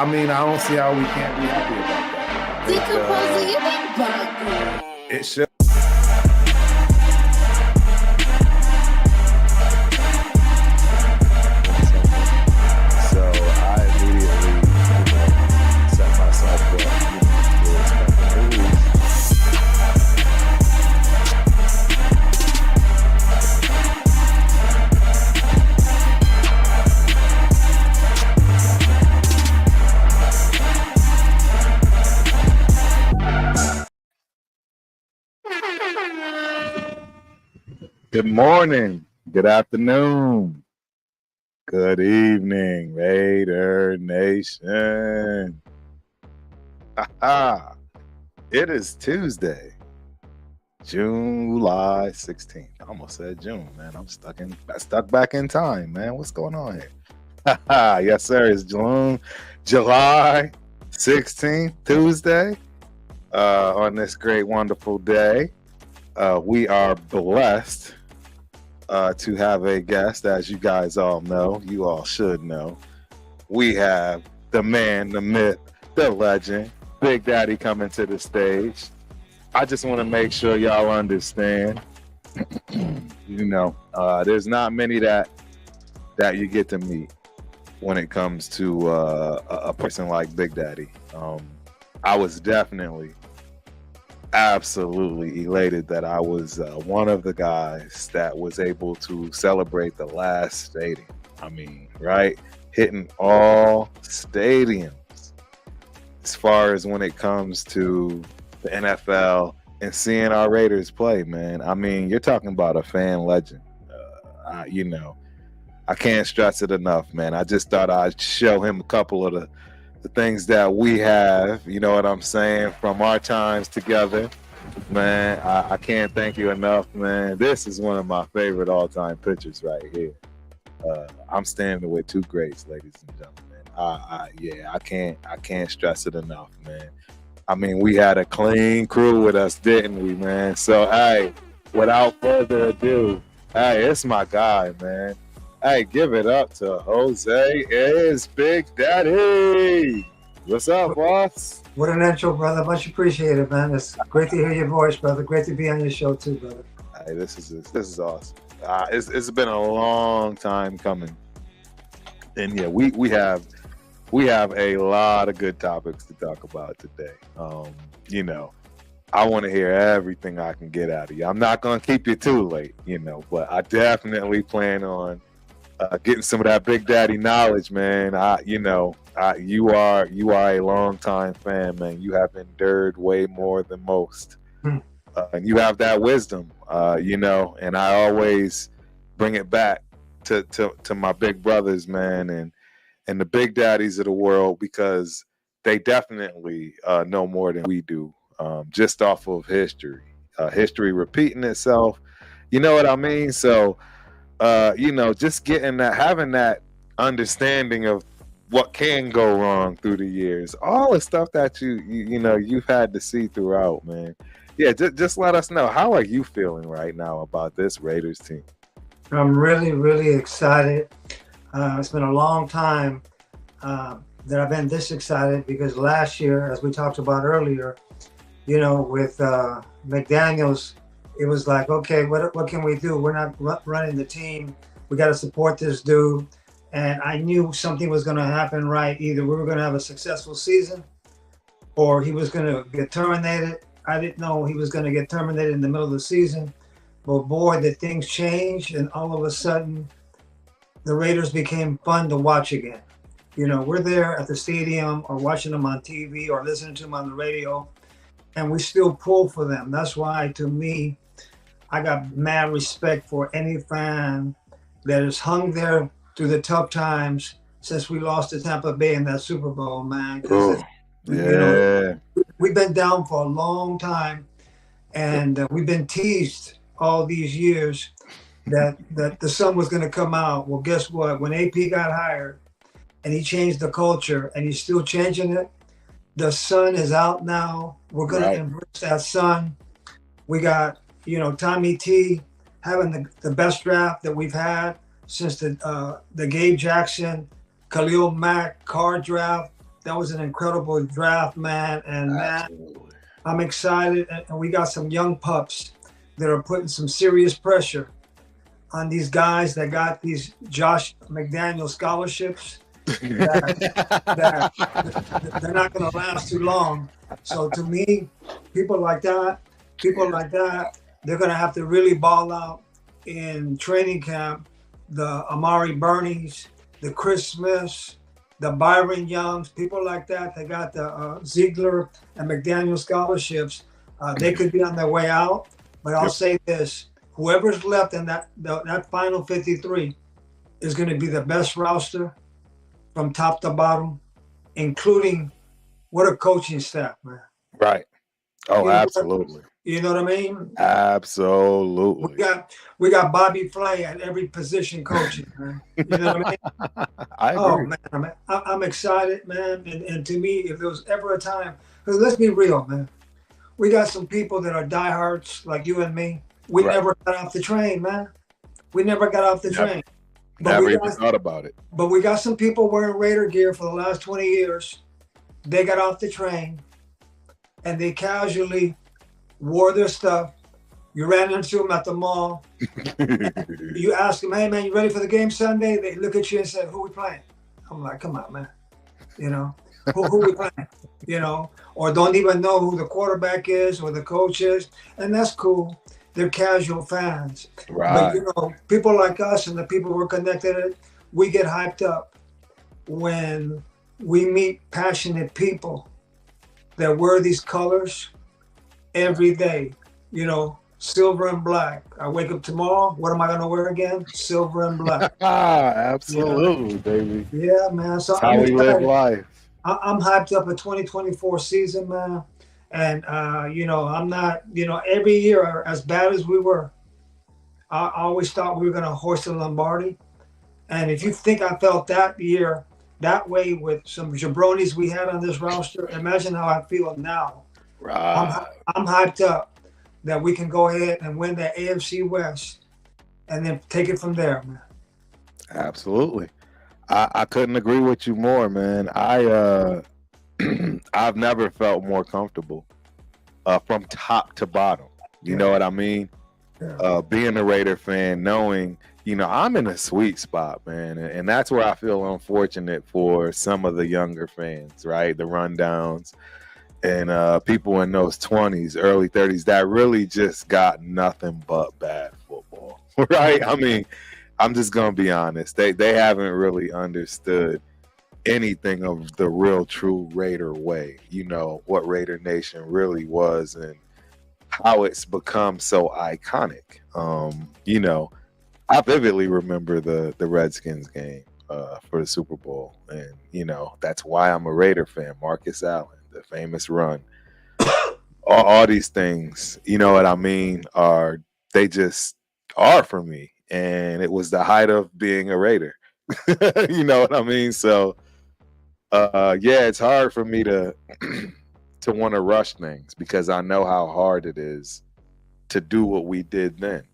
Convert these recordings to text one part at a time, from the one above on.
I mean, I don't see how we can't be happy about that. It should. So I immediately, set myself up, to expect the news. Good morning, good afternoon, good evening, Raider Nation. It is Tuesday, July 16th. I almost said June, man. I'm stuck back in time, man. What's going on here? Yes, sir. It's July 16th, Tuesday. On this great, wonderful day, we are blessed to have a guest. As you guys all know, you all should know, we have the man, the myth, the legend, Big Daddy coming to the stage. I just want to make sure y'all understand, there's not many that you get to meet when it comes to a person like Big Daddy. I was definitely absolutely elated that I was one of the guys that was able to celebrate the last stadium. I mean, right? Hitting all stadiums as far as when it comes to the NFL and seeing our Raiders play, man. I mean, you're talking about a fan legend. I can't stress it enough, man. I just thought I'd show him a couple of the things that we have, you know what I'm saying, from our times together. Man, I can't thank you enough, man. This is one of my favorite all-time pictures right here. I'm standing with two greats, ladies and gentlemen. I can't stress it enough, man. I mean, we had a clean crew with us, didn't we, man? So, hey, without further ado, hey, it's my guy, man. Hey, give it up to Jose is Big Daddy. What's up, boss? What an intro, brother. Much appreciated, man. It's great to hear your voice, brother. Great to be on your show too, brother. Hey, this is awesome. It's been a long time coming, and yeah, we have a lot of good topics to talk about today. I want to hear everything I can get out of you. I'm not gonna keep you too late, but I definitely plan on getting some of that Big Daddy knowledge, man. You are a long time fan, man. You have endured way more than most, and you have that wisdom, And I always bring it back to my big brothers, man, and the Big Daddies of the world, because they definitely know more than we do, just off of history repeating itself. You know what I mean? So. Just having that understanding of what can go wrong through the years, all the stuff that you've had to see throughout, man. Yeah, just let us know, how are you feeling right now about this Raiders team? I'm really, really excited. It's been a long time that I've been this excited, because last year, as we talked about earlier, with McDaniels, it was like, okay, what can we do? We're not running the team. We got to support this dude. And I knew something was going to happen, right? Either we were going to have a successful season or he was going to get terminated. I didn't know he was going to get terminated in the middle of the season. But boy, did things change. And all of a sudden, the Raiders became fun to watch again. We're there at the stadium or watching them on TV or listening to them on the radio, and we still pull for them. That's why, to me, I got mad respect for any fan that has hung there through the tough times since we lost to Tampa Bay in that Super Bowl, man. We've been down for a long time, and we've been teased all these years that the sun was going to come out. Well, guess what? When AP got hired and he changed the culture, and he's still changing it, the sun is out now. We're going to embrace that sun. We got, Tommy T having the best draft that we've had since the Gabe Jackson, Khalil Mack card draft That was an incredible draft, man. And man, Absolutely. I'm excited. And we got some young pups that are putting some serious pressure on these guys that got these Josh McDaniel scholarships. That they're not going to last too long. So to me, people like that, they're going to have to really ball out in training camp. The Amari Bernies, the Chris Smiths, the Byron Youngs, people like that. They got the Ziegler and McDaniel scholarships. They could be on their way out. But I'll say this: whoever's left in that final 53 is going to be the best roster from top to bottom, including what a coaching staff, man. Right. Oh, You know absolutely. You know what I mean? Absolutely. We got Bobby Flay at every position coaching, man. You know what I mean? I Oh agree. man, I'm excited, man. And to me, if there was ever a time, because let's be real, man, we got some people that are diehards like you and me. We Right. never got off the train, man. We never got off the Never. train. But Never we even got, thought about it. but we got some people wearing Raider gear for the last 20 years. They got off the train and they casually wore their stuff. You ran into them at the mall. You ask them, hey, man, you ready for the game Sunday? They look at you and say, who we playing? I'm like, come on, man. You know, who we playing? You know, or don't even know who the quarterback is or the coach is. And that's cool. They're casual fans. Right. But, you know, people like us and the people we're connected with, we get hyped up when we meet passionate people that wear these colors every day. You know, silver and black. I wake up tomorrow, what am I going to wear again? Silver and black. Absolutely, baby. Yeah, man. So That's how we live life. I'm hyped up a 2024 season, man. And, you know, I'm not, you know, every year, as bad as we were, I always thought we were going to hoist the Lombardi. And if you think I felt that year that way with some jabronis we had on this roster, imagine how I feel now. Right. I'm hyped up that we can go ahead and win the AFC West and then take it from there, man. Absolutely. I couldn't agree with you more, man. I've never felt more comfortable from top to bottom. You know what I mean? Yeah. Being a Raider fan, knowing, you know, I'm in a sweet spot, man. And that's where I feel unfortunate for some of the younger fans, right? The rundowns and people in those 20s, early 30s that really just got nothing but bad football, right? I mean, I'm just going to be honest. They haven't really understood anything of the real true Raider way, you know, what Raider Nation really was and how it's become so iconic. You know, I vividly remember the Redskins game for the Super Bowl. And, you know, that's why I'm a Raider fan. Marcus Allen, the famous run. All these things, you know what I mean, they just are for me. And it was the height of being a Raider. You know what I mean? So, yeah, it's hard for me to to want to rush things because I know how hard it is to do what we did then,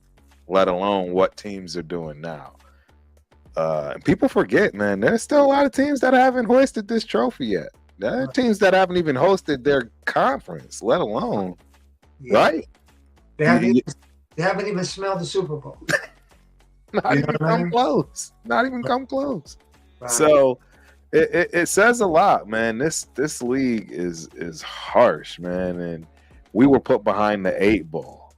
let alone what teams are doing now. And people forget, man, there's still a lot of teams that haven't hoisted this trophy yet. There are teams that haven't even hosted their conference, let alone, right? They haven't even smelled the Super Bowl. Not even come close. Not even come close. Right. So it says a lot, man. This league is harsh, man, and we were put behind the 8 ball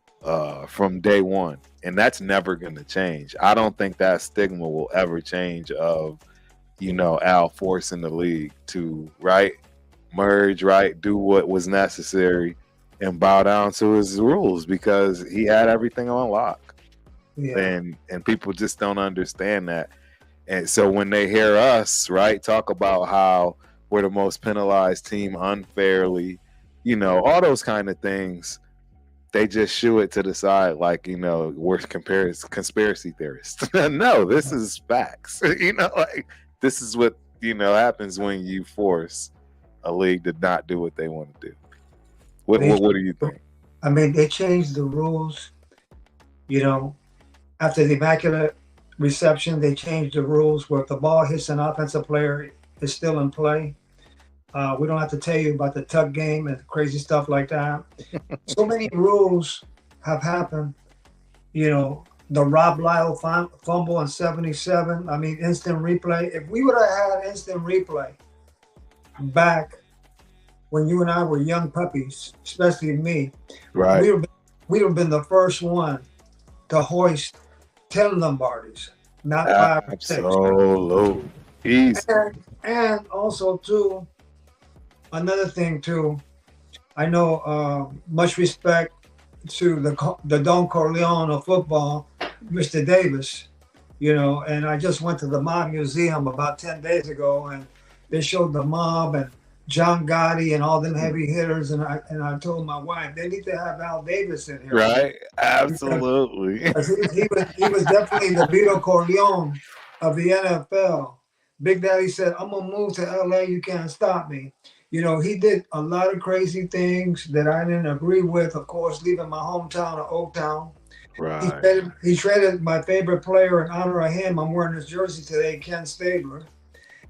from day one, and that's never going to change. I don't think that stigma will ever change. Of, you know, Al forcing the league to merge, do what was necessary, and bow down to his rules because he had everything on lock. Yeah. And people just don't understand that. And so when they hear us, talk about how we're the most penalized team unfairly, you know, all those kind of things, they just shoo it to the side like, you know, we're conspiracy theorists. No, this is facts. You know, like this is what, you know, happens when you force a league to not do what they want to do. What do you think? I mean, they changed the rules, you know, after the Immaculate Reception, they changed the rules where if the ball hits an offensive player, it's still in play. We don't have to tell you about the tuck game and crazy stuff like that. So many rules have happened. You know, the Rob Lyle fumble in '77. I mean, instant replay. If we would have had instant replay back when you and I were young puppies, especially me, Right. we'd have been the first one to hoist 10 Lombardis, not 5 or 6. Absolutely. Easy. And also, too, another thing, too, I know much respect to the Don Corleone of football, Mr. Davis, you know, and I just went to the Mob Museum about 10 days ago, and they showed the Mob and John Gotti and all them heavy hitters, and I told my wife they need to have Al Davis in here, Right. because Absolutely. he was definitely the Vito Corleone of the NFL. Big Daddy said, "I'm gonna move to LA. You can't stop me." You know, he did a lot of crazy things that I didn't agree with. Of course, leaving my hometown of Oaktown. Right. He traded my favorite player in honor of him. I'm wearing his jersey today, Ken Stabler.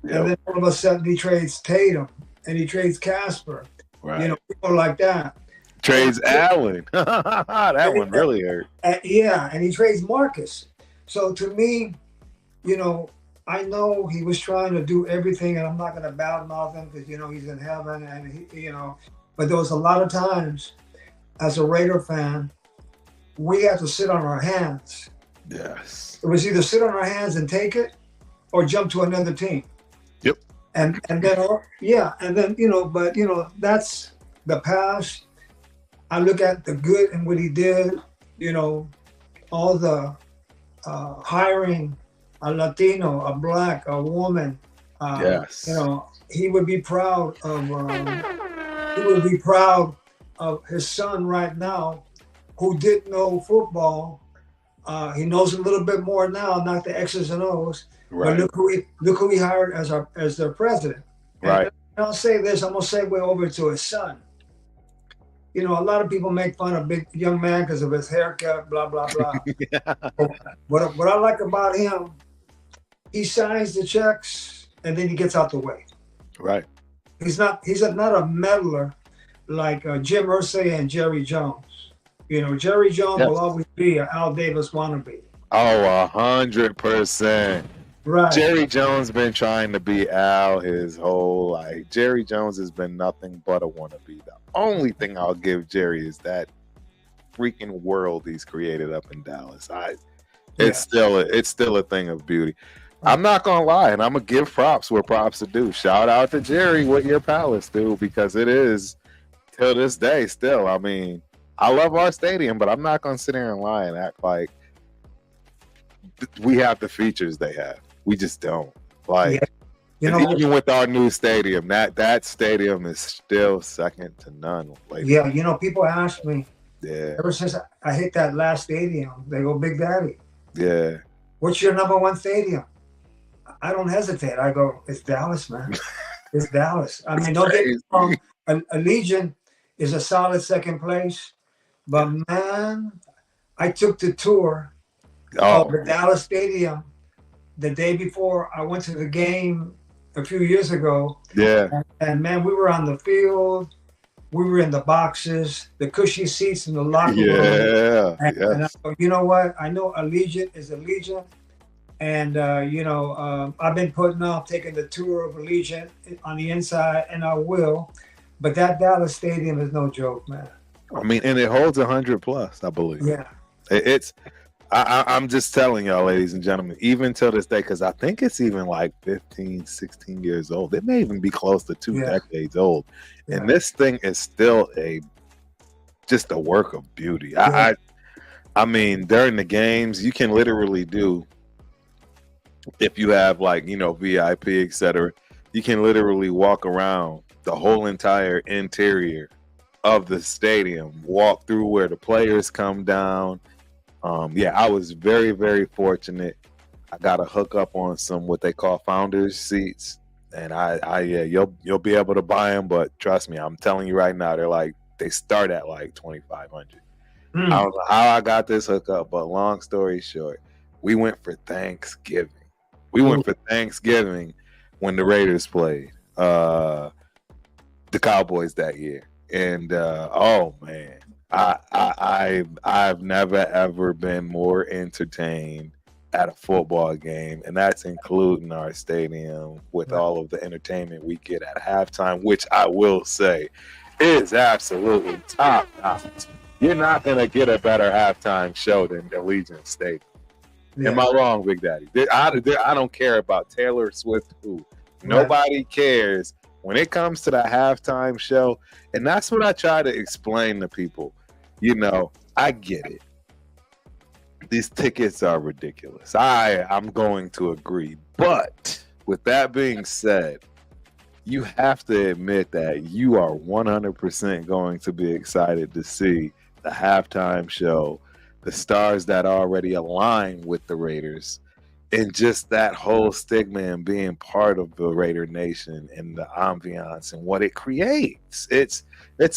And Yep. then all of a sudden he trades Tatum and he trades Casper. You know, Right. people like that. Trades Allen. That one And, really hurt. yeah, and he trades Marcus. So to me, you know, I know he was trying to do everything, and I'm not going to badmouth him because, you know, he's in heaven, and you know, but there was a lot of times as a Raider fan, we had to sit on our hands. Yes. It was either sit on our hands and take it, or jump to another team. Yep. And then yeah, and then, you know, but you know, that's the past. I look at the good and what he did. You know, all the hiring a Latino, a black, a woman. Yes. You know, he would be proud of. He would be proud of his son right now, who didn't know football. He knows a little bit more now, not the X's and O's. But Right. look who he hired as their president. Right. And I'll say this. I'm gonna segue over to his son. You know, a lot of people make fun of big young man because of his haircut, blah blah blah. Yeah. What I like about him, he signs the checks and then he gets out the way. Right. He's not a meddler like Jim Irsay and Jerry Jones. You know, Jerry Jones Yes. will always be an Al Davis wannabe. Oh, 100%. Right. Jerry Jones been trying to be Al his whole life. Jerry Jones has been nothing but a wannabe. The only thing I'll give Jerry is that freaking world he's created up in Dallas. It's still a thing of beauty. I'm not gonna lie, and I'm gonna give props where props are due. Shout out to Jerry with your palace, dude, because it is till this day still. I mean, I love our stadium, but I'm not gonna sit here and lie and act like we have the features they have. We just don't. Like, Yeah. You know, even with our new stadium, that stadium is still second to none. Like, yeah, you know, people ask me yeah, ever since I hit that last stadium, they go, Big Daddy, yeah, what's your number one stadium? I don't hesitate. I go, it's Dallas, man. It's Dallas. I mean, don't get me wrong. Allegiant is a solid second place, but man, I took the tour of the Dallas Stadium the day before I went to the game a few years ago. yeah, And man, we were on the field, we were in the boxes, the cushy seats in the locker room. yeah, And yes. you know what? I know Allegiant is Allegiant. And, you know, I've been putting off taking the tour of Allegiant on the inside, and I will. But that Dallas Stadium is no joke, man. I mean, and it holds 100 plus, I believe. Yeah. It's. I'm just telling y'all, ladies and gentlemen, even till this day, because I think it's even like 15, 16 years old. It may even be close to 2 decades old. Yeah. And this thing is still just a work of beauty. Yeah. I mean, during the games, you can literally do, if you have like, you know, VIP, etc., you can literally walk around the whole entire interior of the stadium, walk through where the players come down. Yeah, I was very, very fortunate. I got a hook up on some what they call founders seats, and yeah, you'll be able to buy them. But trust me, I'm telling you right now, they start at like 2,500. I don't know how I got this hookup, but long story short, we went for Thanksgiving. We went for Thanksgiving when the Raiders played. the Cowboys that year. And oh man, I've never ever been more entertained at a football game, and that's including our stadium with Right. all of the entertainment we get at halftime, which I will say is absolutely top notch. You're not gonna get a better halftime show than Allegiant Stadium. Am Yeah. I wrong, Big Daddy? I don't care about Taylor Swift who. Right. Nobody cares when it comes to the halftime show. And that's what I try to explain to people. You know, I get it. These tickets are ridiculous. I'm going to agree. But with that being said, you have to admit that you are 100% going to be excited to see the halftime show, the stars that already align with the Raiders, and just that whole stigma and being part of the Raider Nation and the ambiance and what it creates. It's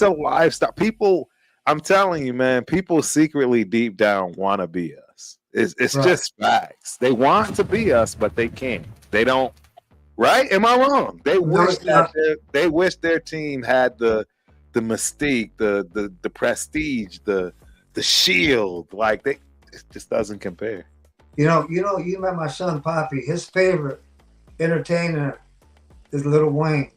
a lifestyle. People, I'm telling you, man, people secretly deep down want to be us. It's Right. just facts. They want to be us, but they can't. They don't. Right? Am I wrong? They No, wish that they wish their team had the mystique, the prestige, the shield. Like it just doesn't compare. you met my son Poppy. His favorite entertainer is Little Wayne.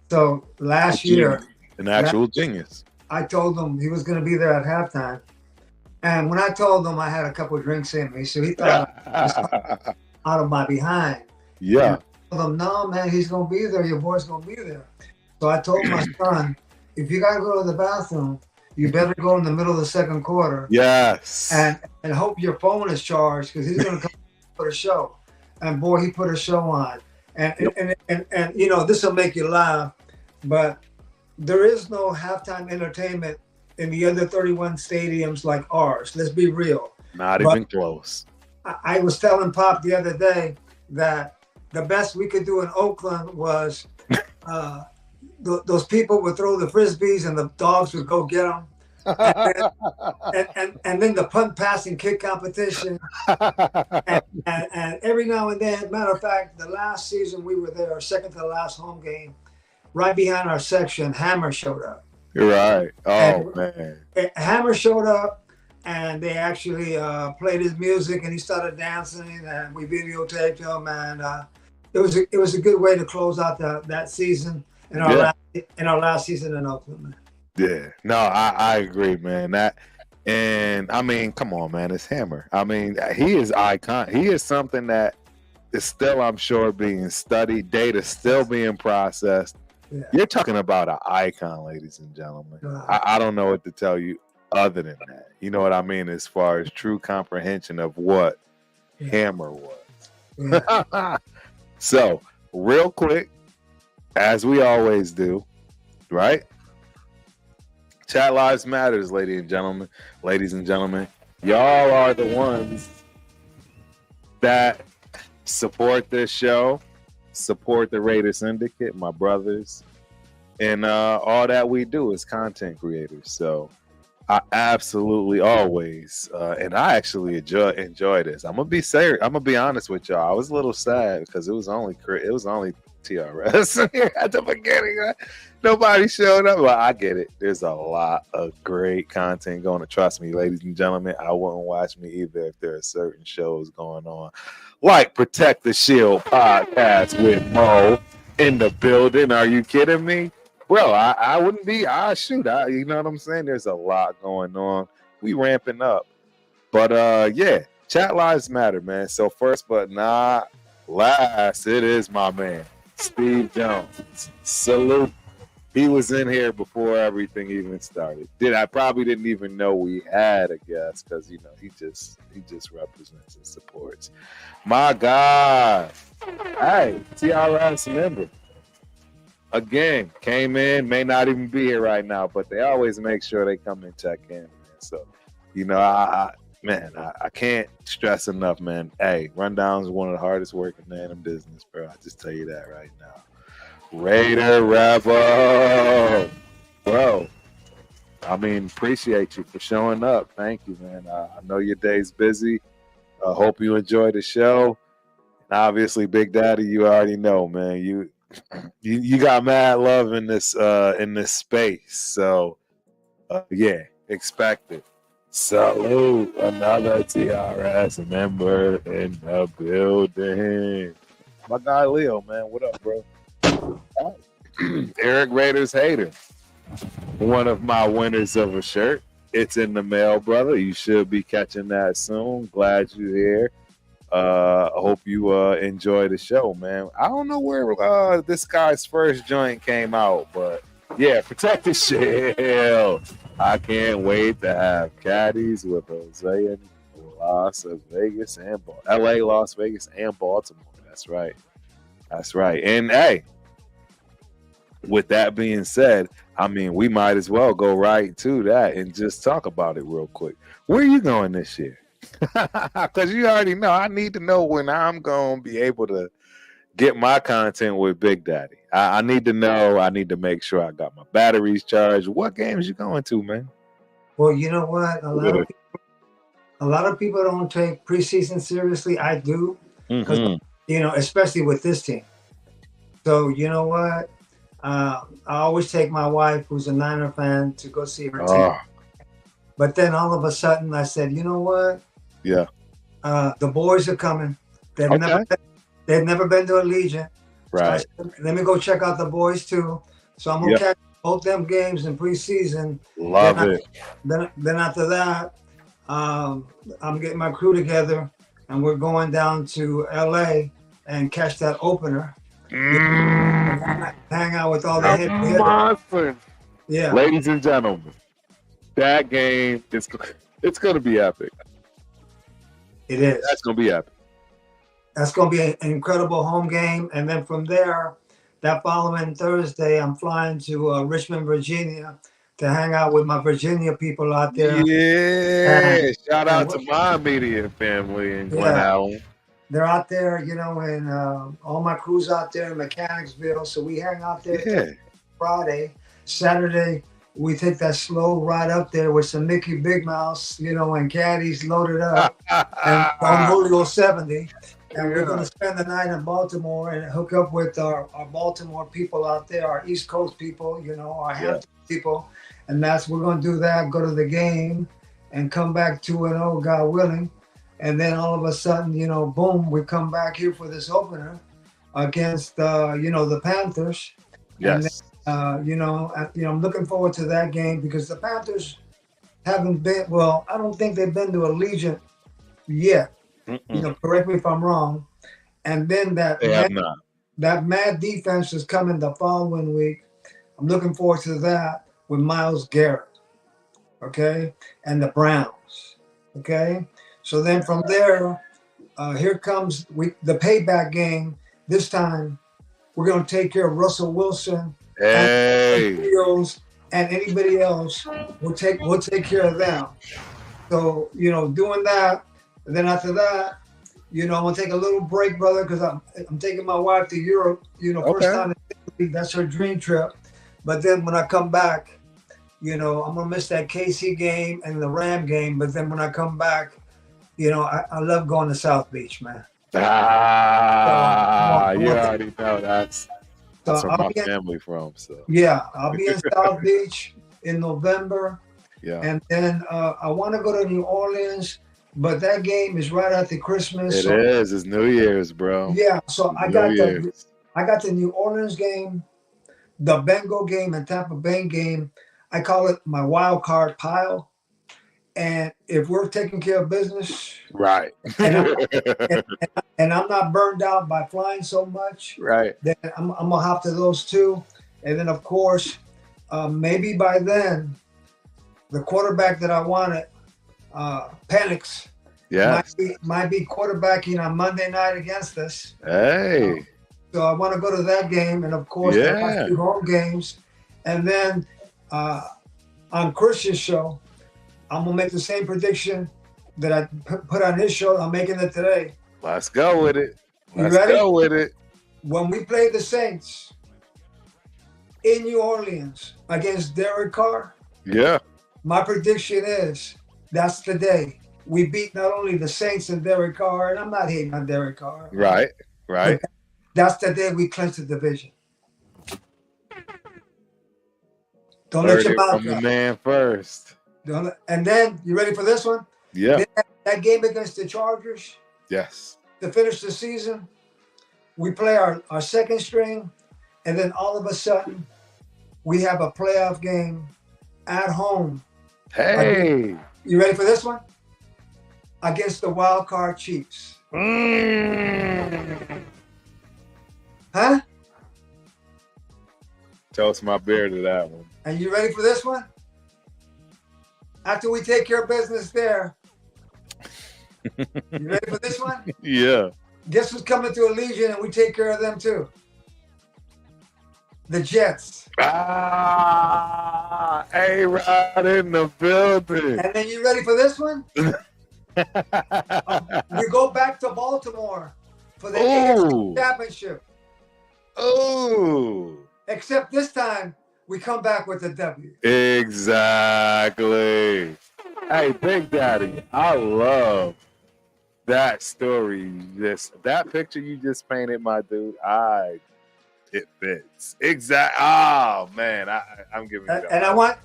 So last year, An actual genius. I told him he was going to be there at halftime, and when I told him I had a couple of drinks in me, so he thought I was out of my behind. Yeah. And I told him, no, man, he's going to be there. Your boy's going to be there. So I told my son, if you got to go to the bathroom, you better go in the middle of the second quarter. Yes. And hope your phone is charged because he's going to come put a show. And boy, he put a show on. And this will make you laugh, but there is no halftime entertainment in the other 31 stadiums like ours. Let's be real. Not even close. I was telling Pop the other day that the best we could do in Oakland was those people would throw the frisbees and the dogs would go get them. And then the punt, pass, and kick competition. And every now and then, matter of fact, the last season we were there, second to the last home game, right behind our section, Hammer showed up. You're right. Oh, man. Hammer showed up, and they actually played his music, and he started dancing, and we videotaped him, and it was a good way to close out that season in our last season in Oakland, man. Yeah, no, I agree, man. And I mean, come on, man, it's Hammer. I mean, he is icon. He is something that is still, I'm sure, being studied. Data still being processed. Yeah. You're talking about an icon, ladies and gentlemen. I don't know what to tell you other than that. You know what I mean, as far as true comprehension of what Hammer was. Yeah. So, real quick, as we always do, right? Chat Lives Matters, ladies and gentlemen. Ladies and gentlemen, y'all are the ones that support this show, support the Raider Syndicate, my brothers, and all that we do as content creators. So I absolutely always, and I actually enjoy this. I'm gonna be serious. I'm gonna be honest with y'all. I was a little sad because it was only TRS at the beginning. Nobody showed up. Well, I get it. There's a lot of great content going to. Trust me, ladies and gentlemen, I wouldn't watch me either if there are certain shows going on, like Protect the Shield podcast with Mo in the building. Are you kidding me? Bro, I wouldn't be. You know what I'm saying? There's a lot going on. We ramping up. But yeah, chat lives matter, man. So first but not last, it is my man, Steve Jones. Salute. He was in here before everything even started. I probably didn't even know we had a guest because he just represents and supports. My God. Hey, TRS member. Again, came in, may not even be here right now, but they always make sure they come and check in, man. So, I can't stress enough, man. Hey, Rundown is one of the hardest working men in business, bro. I just tell you that right now. Raider Rebel, bro. I mean, appreciate you for showing up. Thank you, man. I know your day's busy. I hope you enjoy the show. And obviously, Big Daddy, you already know, man. You got mad love in this space. So yeah, expect it. Salute, another TRS member in the building. My guy Leo, man, what up, bro? Eric Raiders hater. One of my winners of a shirt. It's in the mail, brother. You should be catching that soon. Glad you're here. I hope you enjoy the show, man. I don't know where this guy's first joint came out, but yeah, protect the shield. I can't wait to have caddies with Jose in Las Vegas and LA, Las Vegas, and Baltimore. That's right. That's right. And hey, with that being said, I mean, we might as well go right to that and just talk about it real quick. Where are you going this year? Because you already know, I need to know when I'm going to be able to get my content with Big Daddy. I need to know. I need to make sure I got my batteries charged. What games you going to, man? Well, you know what? A lot of people don't take preseason seriously. I do, because especially with this team. So you know what? I always take my wife, who's a Niner fan, to go see her team. But then all of a sudden, I said, you know what? Yeah. The boys are coming. They've never been to Allegiant. Right. So said, let me go check out the boys too. So I'm gonna catch both them games in preseason. Love it. Then after that, I'm getting my crew together, and we're going down to LA and catch that opener. Hang out with all the hitters. Yeah. Ladies and gentlemen, that game it's going to be epic. It is. That's going to be epic. That's going to be an incredible home game. And then from there, that following Thursday, I'm flying to Richmond, Virginia to hang out with my Virginia people out there. Yeah. Shout out to my immediate family in Glen Allen. They're out there, and all my crew's out there in Mechanicsville. So we hang out there Friday. Saturday, we take that slow ride up there with some Mickey Big Mouse, and caddies loaded up and on Julio 70. And we're going to spend the night in Baltimore and hook up with our Baltimore people out there, our East Coast people, our Hampton people. And we're going to do that, go to the game and come back 2-0, God willing. And then all of a sudden, boom, we come back here for this opener against, the Panthers. Yes. And then, I'm looking forward to that game because the Panthers haven't been, I don't think they've been to Allegiant yet. Correct me if I'm wrong. And then that mad defense is coming the following week. I'm looking forward to that with Myles Garrett. Okay. And the Browns. Okay. So then from there, here comes the payback game. This time, we're going to take care of Russell Wilson, and anybody else. We'll take care of them. So doing that, and then after that, I'm gonna take a little break, brother, because I'm taking my wife to Europe. First time in Italy, that's her dream trip. But then when I come back, I'm gonna miss that KC game and the Ram game. But then when I come back, I love going to South Beach, man. You already know that's where my family from. So I'll be in South Beach in November. Yeah. And then I want to go to New Orleans, but that game is right after Christmas. It is. It's New Year's, bro. Yeah. So I got the New Orleans game, the Bengal game, and Tampa Bay game. I call it my wild card pile. And if we're taking care of business, right, and I'm not burned out by flying so much, right, then I'm gonna hop to those two. And then of course, maybe by then, the quarterback that I wanted, Penix, might be quarterbacking on Monday night against us. Hey, so I want to go to that game, and of course, the last 2 home games, and then on Christian's show, I'm gonna make the same prediction that I put on his show. I'm making it today. Let's go with it. Let's go with it. When we play the Saints in New Orleans against Derek Carr, my prediction is that's the day we beat not only the Saints and Derek Carr, and I'm not hating on Derek Carr. Right. That's the day we clinch the division. Don't let Heard your it mouth from the drop. man first. And then, you ready for this one? Yeah. Then that game against the Chargers Yes. to finish the season, we play our second string, and then all of a sudden, we have a playoff game at home. Hey. You ready for this one? Against the wild card Chiefs. Huh? Toast my beer to that one. And you ready for this one? After we take care of business there, you ready for this one? Yeah. Guess who's coming to Allegiant and we take care of them too? The Jets. A-Rod in the building. And then you ready for this one? We go back to Baltimore for the AFC Championship. Oh. Except this time, we come back with a W. Exactly. Hey, Big Daddy, I love that story. That picture you just painted, my dude. It fits. Exactly. Oh man, I'm giving you. And I want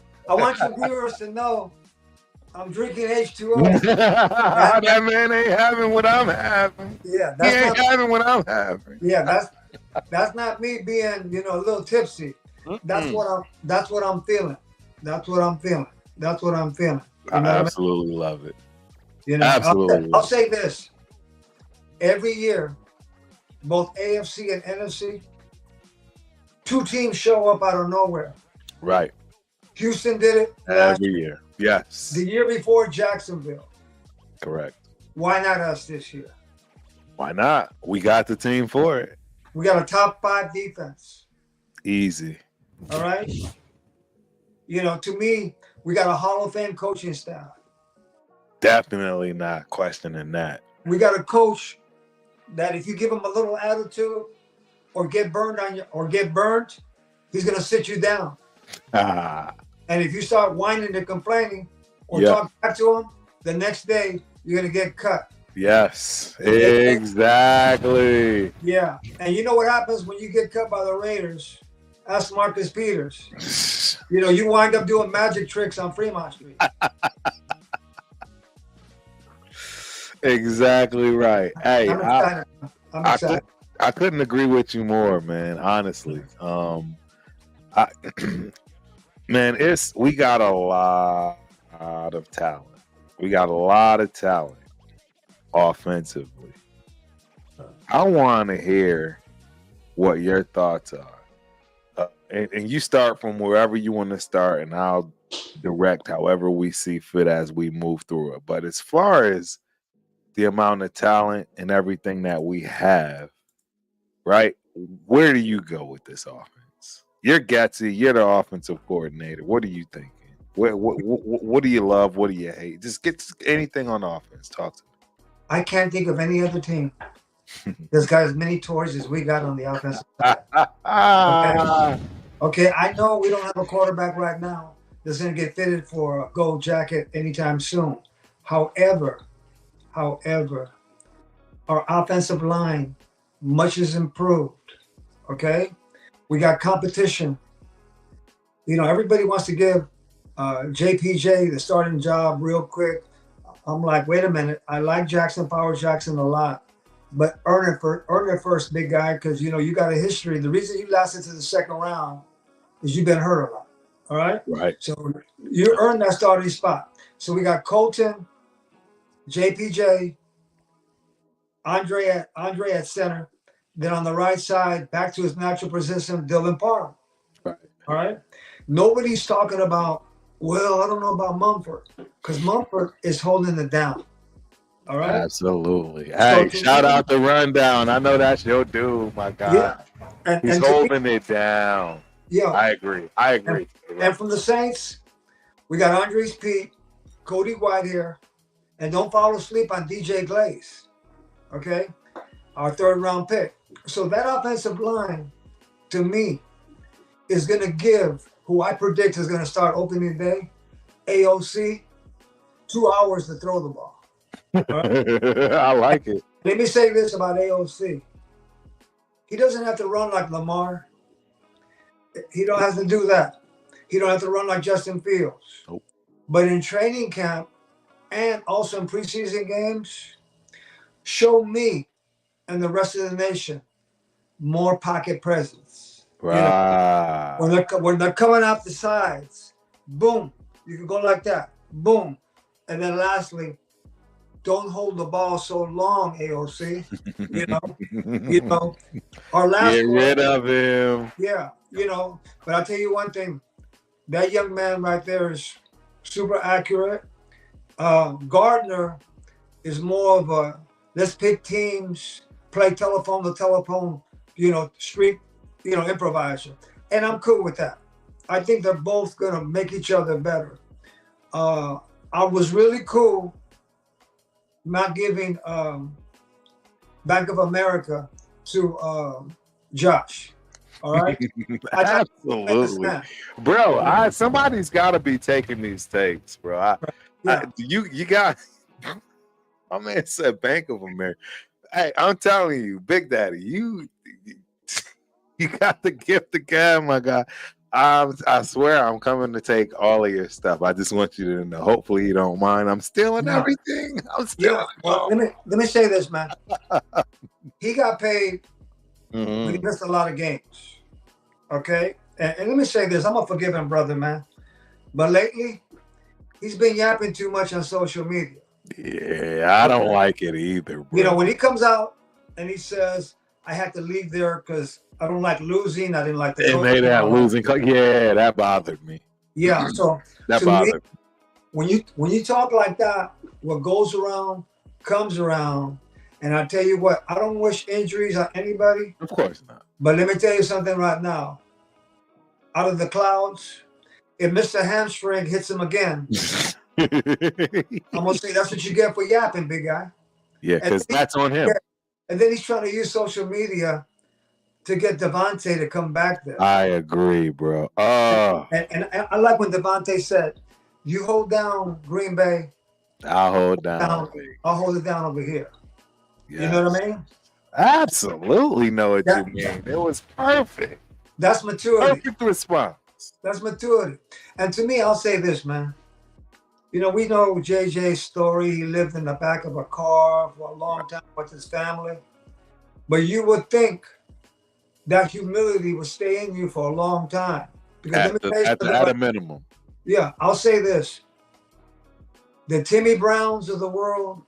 your viewers to know I'm drinking H2O. That man ain't having what I'm having. Yeah, he ain't having what I'm having. Yeah, that's not me being a little tipsy. That's what I'm feeling. That's what I'm feeling. I absolutely love it. Absolutely. I'll say this. Every year, both AFC and NFC, two teams show up out of nowhere. Right. Houston did it every year. Yes. The year before, Jacksonville. Correct. Why not us this year? Why not? We got the team for it. We got a top 5 defense. Easy. All right. To me, we got a Hall of Fame coaching staff. Definitely not questioning that. We got a coach that if you give him a little attitude or get burned, he's gonna sit you down. And if you start whining and complaining or talk back to him, the next day you're gonna get cut. Yes, exactly. Yeah, and you know what happens when you get cut by the Raiders? Ask Marcus Peters. You wind up doing magic tricks on Fremont Street. Exactly right. Hey, I'm excited. I couldn't agree with you more, man. Honestly, man, we got a lot of talent. We got a lot of talent offensively. I want to hear what your thoughts are. And you start from wherever you want to start, and I'll direct however we see fit as we move through it. But as far as the amount of talent and everything that we have, right? Where do you go with this offense? You're Gatsy. You're the offensive coordinator. What are you thinking? What do you love? What do you hate? Just get anything on offense. Talk to me. I can't think of any other team that's got as many toys as we got on the offensive side. Okay, I know we don't have a quarterback right now that's going to get fitted for a gold jacket anytime soon. However, our offensive line much is improved. Okay, we got competition. Everybody wants to give JPJ the starting job real quick. I'm like, wait a minute. I like Power Jackson a lot, but earn it first, big guy, because you got a history. The reason you lasted to the second round is you've been hurt a lot. All right. Right. So you earned that starting spot. So we got Colton, JPJ, Andre at center. Then on the right side, back to his natural position, Dylan Parham. Right. All right. Nobody's talking about, well, I don't know about Mumford, because Mumford is holding it down. All right. Absolutely. Hey, shout out the rundown. I know that's your dude, my guy. Yeah. He's holding it down. Yeah. I agree. And from the Saints, we got Andres Pete, Cody Whitehair, and don't fall asleep on DJ Glaze. Okay. Our 3rd round pick. So that offensive line, to me, is going to give who I predict is going to start opening day, AOC, 2 hours to throw the ball. Right? I like it. Let me say this about AOC. He doesn't have to run like Lamar. He don't have to do that. He don't have to run like Justin Fields. Nope. But in training camp and also in preseason games, show me and the rest of the nation more pocket presence. Right. When they're coming off the sides, boom, you can go like that, boom, and then lastly, don't hold the ball so long, AOC. You know, our last Get rid of him. Yeah, but I'll tell you one thing. That young man right there is super accurate. Gardner is more of a let's pick teams, play telephone to telephone, street, improviser. And I'm cool with that. I think they're both going to make each other better. I was really cool not giving Bank of America to Josh. All right. Absolutely, bro. Somebody's got to be taking these takes, bro. You got. My man said Bank of America. Hey, I'm telling you, Big Daddy, you got the gift of gab, my guy. I swear I'm coming to take all of your stuff. I just want you to know. Hopefully you don't mind. I'm stealing everything. I'm stealing. Well, let me say this, man. He got paid when he missed a lot of games. Okay? And let me say this. I'm a forgiving brother, man. But lately, he's been yapping too much on social media. Yeah, I don't like it either, bro. When he comes out and he says, I had to leave there because I don't like losing. I didn't like the coach. And that losing. Yeah, that bothered me. Yeah, so that bothered me. When you talk like that, what goes around comes around. And I tell you what, I don't wish injuries on anybody. Of course not. But let me tell you something right now. Out of the clouds, if Mr. Hamstring hits him again, I'm going to say that's what you get for yapping, big guy. Yeah, because that's on him. And then he's trying to use social media to get Devontae to come back there. I agree, bro. And I like when Devontae said, you hold down Green Bay. I'll hold down. I'll hold it down over here. Yes. You know what I mean? Absolutely know what you mean. It was perfect. That's maturity. Perfect response. That's maturity. And to me, I'll say this, man. We know JJ's story. He lived in the back of a car for a long time with his family. But you would think that humility would stay in you for a long time. Because at a minimum. Yeah, I'll say this. The Timmy Browns of the world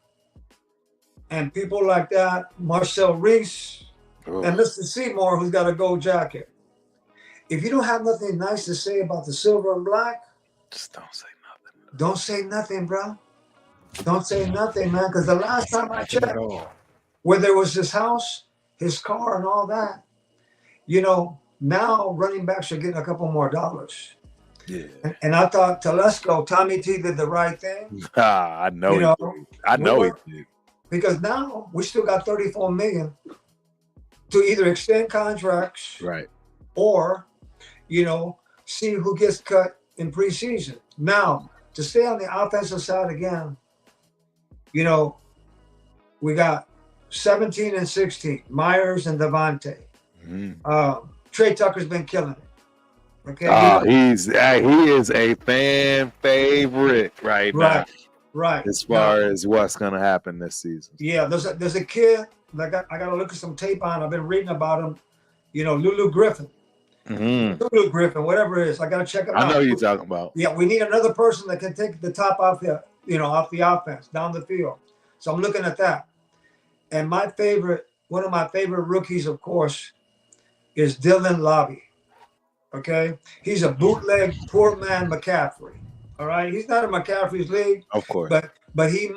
and people like that, Marcel Reese and Mr. Seymour, who's got a gold jacket. If you don't have nothing nice to say about the silver and black, just don't say nothing. Don't say nothing, bro. Don't say nothing, man. Because the last time I checked, where there was his house, his car, and all that, now running backs are getting a couple more dollars. Yeah. And I thought Telesco, Tommy T did the right thing. I know he did. I know he did. Because now we still got $34 million to either extend contracts, right, or see who gets cut in preseason. Now, to stay on the offensive side again, we got 17 and 16, Myers and Devontae. Trey Tucker's been killing it. Okay. He is a fan favorite right now. Right. As far as what's going to happen this season. Yeah, there's a kid that I got to look at some tape on. I've been reading about him. Lulu Griffin. Lulu Griffin, whatever it is. I got to check it out. I know you're talking about. Yeah, we need another person that can take the top off the offense, down the field. So I'm looking at that. And one of my favorite rookies, of course, is Dylan Lobby. Okay? He's a bootleg poor man McCaffrey. All right? He's not in McCaffrey's league. Of course. But he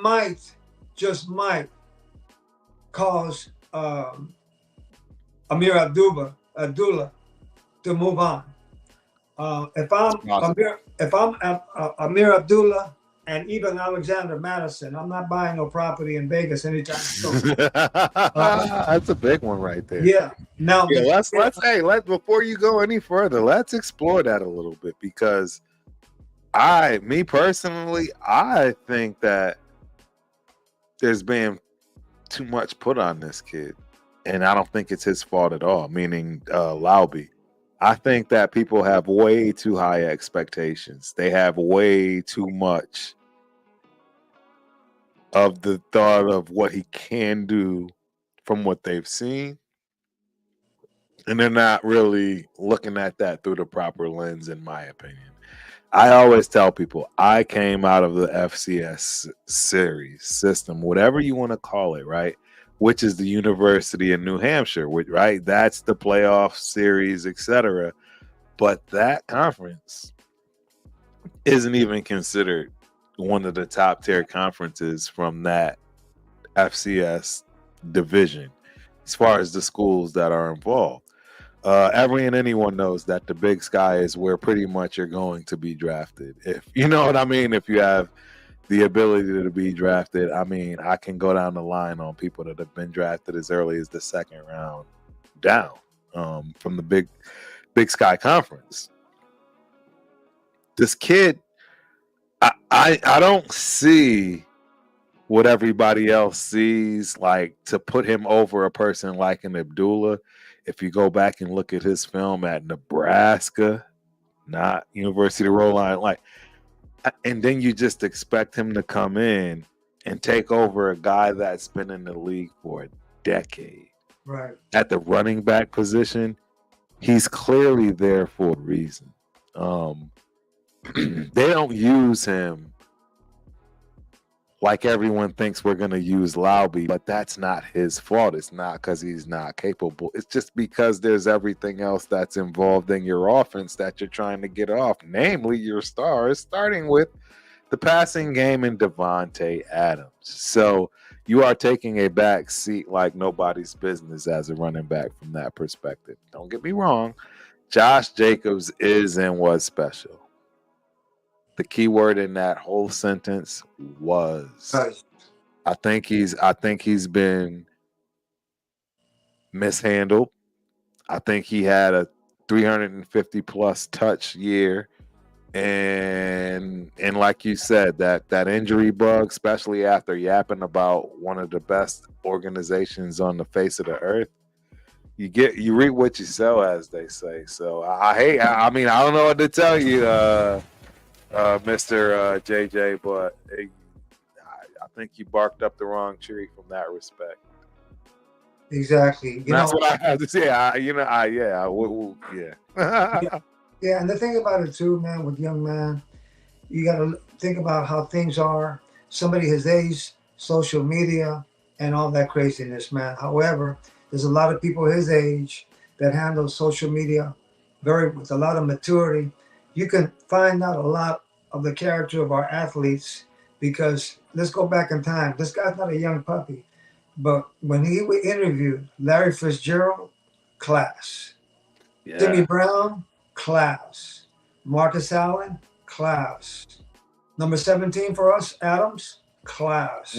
just might cause Amir Abdullah to move on. If I'm Amir Abdullah and even Alexander Madison, I'm not buying no property in Vegas anytime soon. That's a big one right there. Yeah. Now, let's before you go any further, let's explore that a little bit, because me personally, I think that there's been too much put on this kid, and I don't think it's his fault at all. Meaning, Lauby. I think that people have way too high expectations. They have way too much of the thought of what he can do from what they've seen. And they're not really looking at that through the proper lens, in my opinion. I always tell people I came out of the FCS series system, whatever you want to call it, right? Which is the University of New Hampshire, right? That's the playoff series, etc. But that conference isn't even considered one of the top tier conferences from that FCS division as far as the schools that are involved. Every and anyone knows that the Big Sky is where pretty much you're going to be drafted. If you know what I mean, if you have the ability to be drafted, I mean, I can go down the line on people that have been drafted as early as the second round down from the Big Sky Conference. This kid, I don't see what everybody else sees, like to put him over a person like an Abdullah. If you go back and look at his film at Nebraska, not University of Rhode Island, like, and then you just expect him to come in and take over a guy that's been in the league for a decade. Right. At the running back position, he's clearly there for a reason. They don't use him like everyone thinks we're going to use Lauby, but that's not his fault. It's not because he's not capable. It's just because there's everything else that's involved in your offense that you're trying to get off, namely your stars, starting with the passing game and Devontae Adams. So you are taking a back seat like nobody's business as a running back from that perspective. Don't get me wrong. Josh Jacobs is and was special. The key word in that whole sentence was. I think he's been mishandled. I think he had a 350 plus touch year, and like you said, that injury bug, especially after yapping about one of the best organizations on the face of the earth, you reap what you sow, as they say. So I mean, I don't know what to tell you, Mr. JJ, but I think you barked up the wrong tree from that respect. Exactly. That's what I have to say. Yeah. Yeah, and the thing about it too, man, with young man, you got to think about how things are. Somebody his age, social media, and all that craziness, man. However, there's a lot of people his age that handle social media with a lot of maturity. You can find out a lot of the character of our athletes because let's go back in time. This guy's not a young puppy, but when he interviewed Larry Fitzgerald, class. Yeah. Jimmy Brown, class. Marcus Allen, class. Number 17 for us, Adams, class.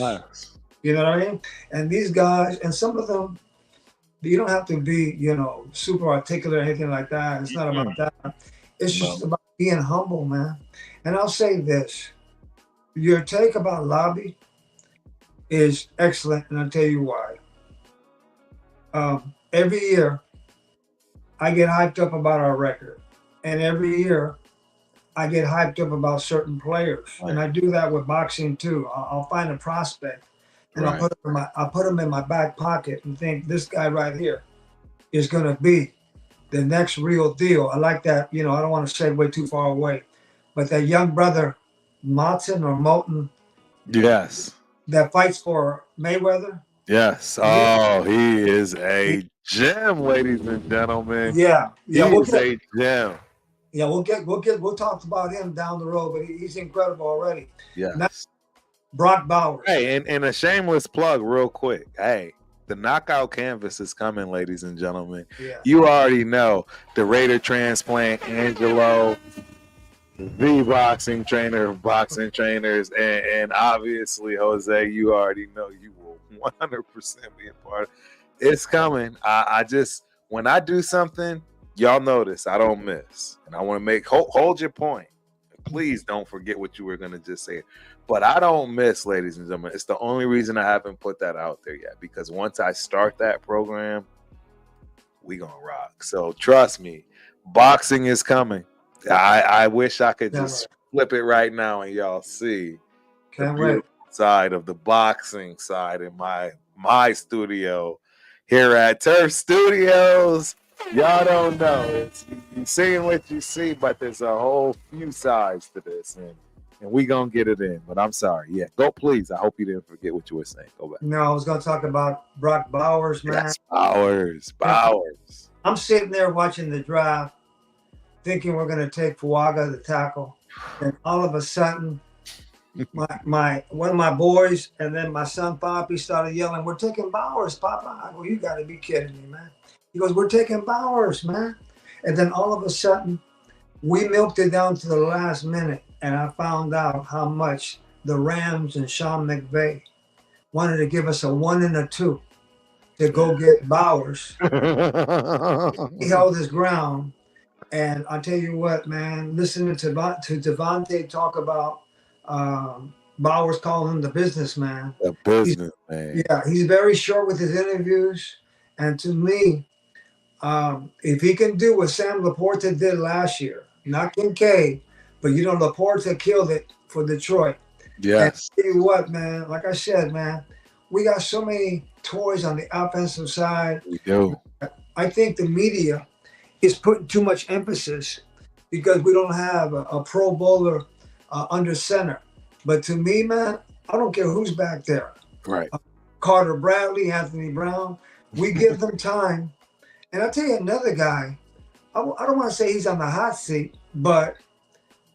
You know what I mean? And these guys, and some of them, you don't have to be, super articulate or anything like that. It's not about that. It's just about being humble, man. And I'll say this. Your take about Lobby is excellent, and I'll tell you why. Every year, I get hyped up about our record. And every year, I get hyped up about certain players. Right. And I do that with boxing, too. I'll find a prospect, and right. I'll put him in my back pocket and think, this guy right here is going to be the next real deal. I like that, I don't want to say way too far away. But that young brother, Moulton. Yes. That fights for Mayweather. Yes. Oh, he is a gem, ladies and gentlemen. Yeah. He is a gem. Yeah, we'll talk about him down the road, but he's incredible already. Yeah. Brock Bowers. Hey, and a shameless plug real quick. Hey, the knockout canvas is coming, ladies and gentlemen. Yeah. You already know the Raider transplant, Angelo, the boxing trainer of boxing trainers, and obviously, Jose, you already know you will 100% be a part of it. It's coming. I just, when I do something, y'all notice I don't miss. And I want to hold your point. Please don't forget what you were going to just say. But I don't miss, ladies and gentlemen. It's the only reason I haven't put that out there yet. Because once I start that program, we going to rock. So trust me. Boxing is coming. I wish I could Can't just wait. flip it right now and y'all see the Can't wait. beautiful side of the boxing side in my studio here at Turf Studios. Y'all don't know. You seeing what you see, but there's a whole few sides to this, and we gonna get it in. But I'm sorry. Yeah, go please. I hope you didn't forget what you were saying. Go back. No, I was going to talk about Brock Bowers, man. Yes, Bowers. I'm sitting there watching the draft, thinking we're going to take Fuaga, the tackle, and all of a sudden, my one of my boys and then my son Poppy started yelling, "We're taking Bowers, Papa!" I go, "You got to be kidding me, man!" He goes, "We're taking Bowers, man!" And then all of a sudden, we milked it down to the last minute, and I found out how much the Rams and Sean McVay wanted to give us a 1 and a 2 to go get Bowers. He held his ground, and I'll tell you what, man. Listening to Devontae talk about Bowers calling him the businessman. The businessman. Yeah, he's very short with his interviews, and to me, if he can do what Sam Laporta did last year, not Kincaid, but Laporta killed it for Detroit. Yes. And tell you what, man, like I said, man, we got so many toys on the offensive side. We do. I think the media is putting too much emphasis because we don't have a Pro Bowler under center. But to me, man, I don't care who's back there. Right. Carter Bradley, Anthony Brown, we give them time. And I'll tell you another guy, I don't want to say he's on the hot seat, but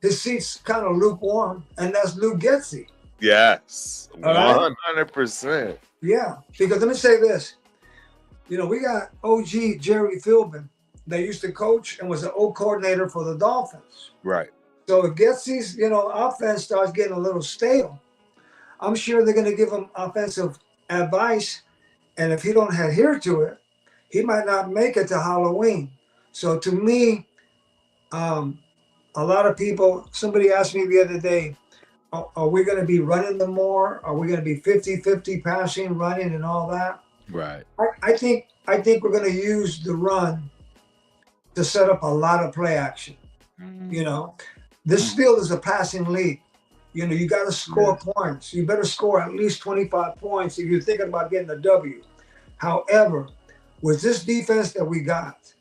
his seat's kind of lukewarm, and that's Luke Getsy. Yes, All 100%. Yeah, because let me say this. We got OG Jerry Philbin that used to coach and was an O coordinator for the Dolphins. Right. So if Getsy's, offense starts getting a little stale, I'm sure they're going to give him offensive advice. And if he don't adhere to it, he might not make it to Halloween. So to me, a lot of people, somebody asked me the other day, are we going to be running them more? Are we going to be 50-50 passing, running, and all that? Right. I think we're going to use the run to set up a lot of play action. This field is a passing league. You got to score points. You better score at least 25 points if you're thinking about getting a W. However, with this defense that we got,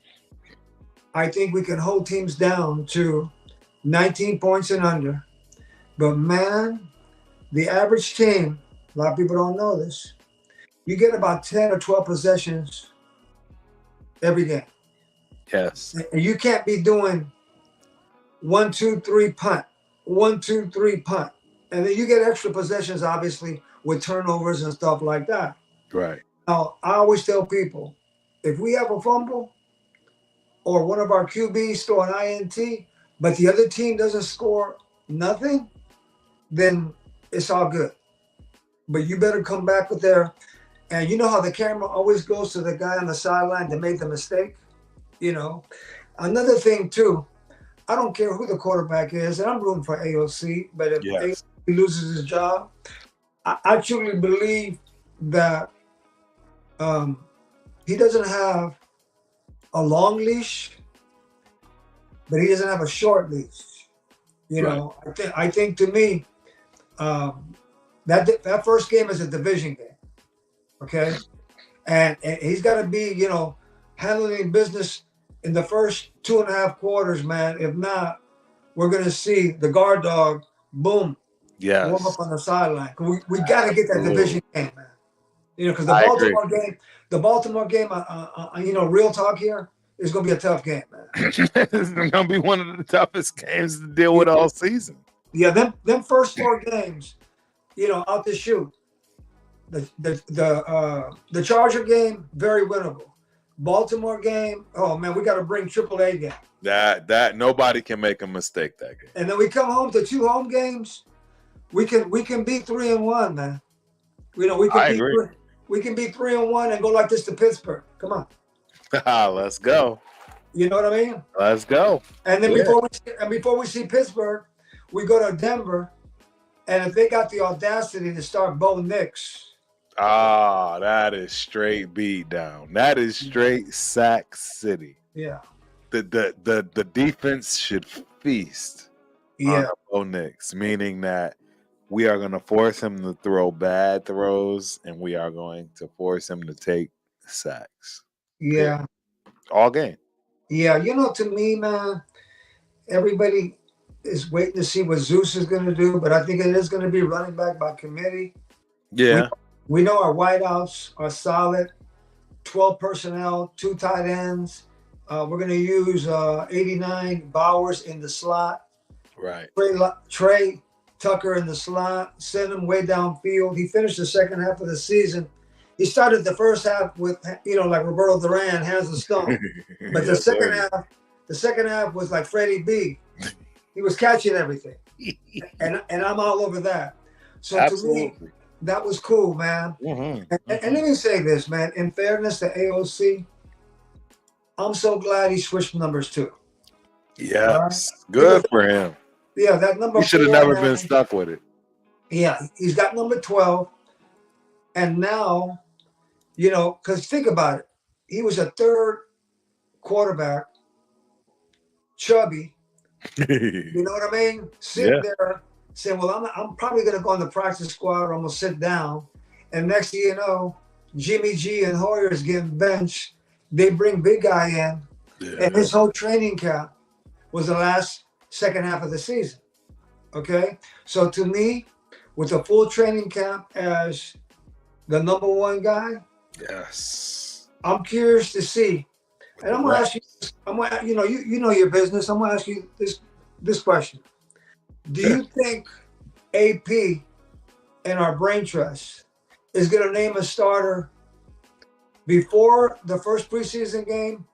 I think we can hold teams down to 19 points and under. But man, the average team, a lot of people don't know this, you get about 10 or 12 possessions every game. Yes. And you can't be doing 1, 2, 3 punt, 1, 2, 3 punt. And then you get extra possessions, obviously, with turnovers and stuff like that. Right. Now, I always tell people, if we have a fumble or one of our QBs throw an INT, but the other team doesn't score nothing, then it's all good. But you better come back with there. And you know how the camera always goes to the guy on the sideline that made the mistake? Another thing, too, I don't care who the quarterback is, and I'm rooting for AOC, but if AOC loses his job, I truly believe that he doesn't have a long leash, but he doesn't have a short leash. I think to me, that first game is a division game, okay? And he's got to be, handling business in the first 2.5 quarters, man. If not, we're going to see the guard dog, boom, warm up on the sideline. We got to get that division game, man. Because the Baltimore game, real talk here, is going to be a tough game, man. It's going to be one of the toughest games to deal with all season. Yeah, them first 4 games, out the chute. The Charger game, very winnable. Baltimore game, oh man, we got to bring AAA game. That nobody can make a mistake that game. And then we come home to 2 home games. We can be 3-1, man. We can be 3-1 and go like this to Pittsburgh. Come on. Let's go. You know what I mean? Let's go. And then before we see Pittsburgh, we go to Denver, and if they got the audacity to start Bo Nix. That is straight beat down. That is straight Sack City. Yeah. the defense should feast on Yeah, the Bo Nix, meaning that we are going to force him to throw bad throws, and we are going to force him to take sacks. Period. yeah, All game. yeah. To me, man, everybody is waiting to see what Zeus is going to do, but I think it is going to be running back by committee. We Yeah. we know our wideouts are solid. 12 personnel, 2 tight ends. We're going to use 89 Bowers in the slot. Right. Trey Tucker in the slot. Send him way downfield. He finished the second half of the season. He started the first half with, like Roberto Duran, hands of stone. But the second half was like Freddie B. He was catching everything. And I'm all over that. So Absolutely. to me, that was cool, man. Mm-hmm. And let me say this, man. In fairness to AOC, I'm so glad he switched numbers too. Yes. Good for him. Yeah, that number. He should have never been stuck with it. Yeah, he's got number 12. And now, because think about it. He was a third quarterback, chubby. You know what I mean? Sitting there saying, well, I'm probably going to go on the practice squad or I'm going to sit down. And next thing you know, Jimmy G and Hoyer is getting benched. They bring big guy in. Yeah. And his whole training camp was the second half of the season. Okay? So to me, with a full training camp as the number one guy, yes, I'm curious to see. And I'm going to ask you, you know your business. I'm going to ask you this question. Do you think AP and our brain trust is going to name a starter before the first preseason game,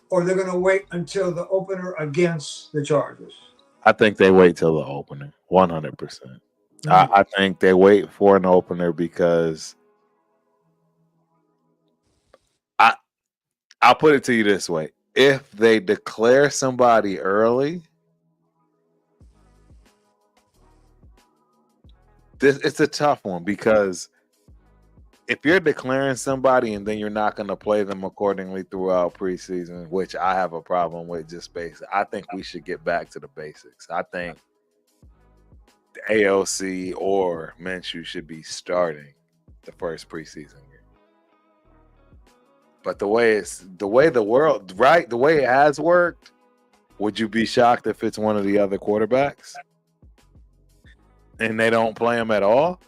or they're going to wait until the opener against the Chargers? I think they wait till the opener, 100%. Mm-hmm. I think they wait for an opener because I'll put it to you this way. If they declare somebody early, it's a tough one because if you're declaring somebody and then you're not going to play them accordingly throughout preseason, which I have a problem with just basic, I think we should get back to the basics. I think the AOC or Minshew should be starting the first preseason game. But the way it has worked, would you be shocked if it's one of the other quarterbacks and they don't play them at all?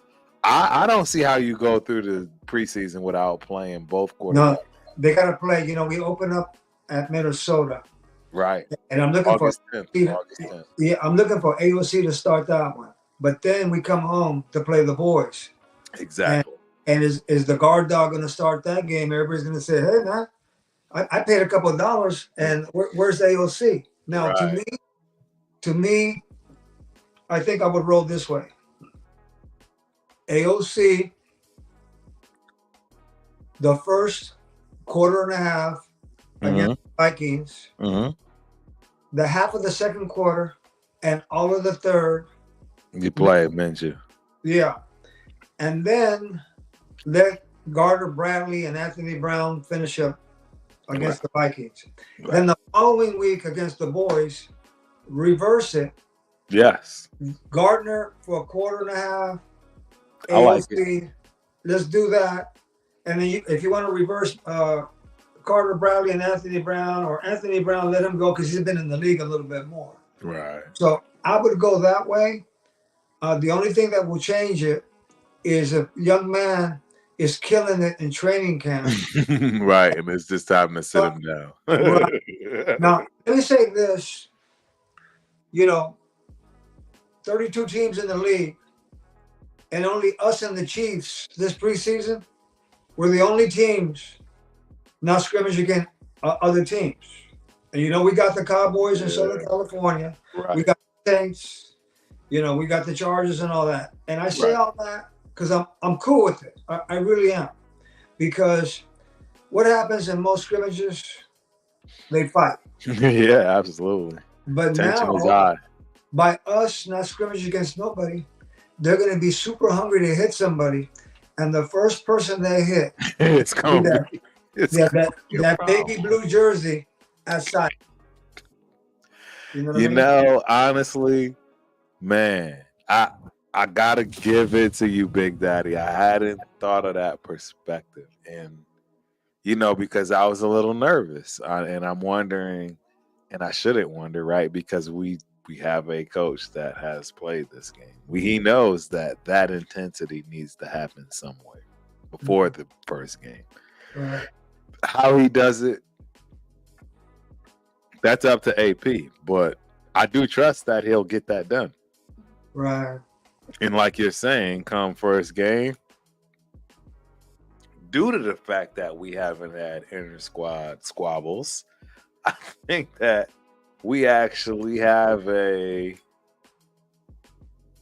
I don't see how you go through the preseason without playing both quarterbacks. No, they got to play. We open up at Minnesota, right? And I'm looking August 10th. Yeah, I'm looking for AOC to start that one. But then we come home to play the boys. Exactly. And is the guard dog going to start that game? Everybody's going to say, "Hey, man, I paid a couple of dollars, and where's AOC?" Now, right. to me, I think I would roll this way. AOC, the first quarter and a half against the Vikings, the half of the second quarter, and all of the third. You play it, Minshew. Yeah. And then let Gardner Bradley and Anthony Brown finish up against the Vikings. Right. Then the following week against the boys, reverse it. Yes. Gardner for a quarter and a half. AOC, I like it. Let's do that. And then if you want to reverse Carter Bradley and Anthony Brown, or Anthony Brown, let him go because he's been in the league a little bit more. Right. So I would go that way. The only thing that will change it is if a young man is killing it in training camp. Right. And it's just time to sit him down. Right. Now, let me say this. 32 teams in the league, and only us and the Chiefs this preseason were the only teams not scrimmage against other teams. And we got the Cowboys in Southern California. Right. We got the Saints. We got the Chargers and all that. And I say all that because I'm cool with it. I really am. Because what happens in most scrimmages, they fight. Yeah, absolutely. But tension is now, high. By us not scrimmage against nobody, they're going to be super hungry to hit somebody. And the first person they hit, it's going to be that baby blue jersey outside. You know what I mean? Honestly, man, I gotta give it to you, Big Daddy. I hadn't thought of that perspective, and because I was a little nervous, and I'm wondering, and I shouldn't wonder, right? Because we have a coach that has played this game. He knows that intensity needs to happen somewhere before the first game. Right. How he does it, that's up to AP, but I do trust that he'll get that done. Right. And like you're saying, come first game, due to the fact that we haven't had inter-squad squabbles, I think that we actually have a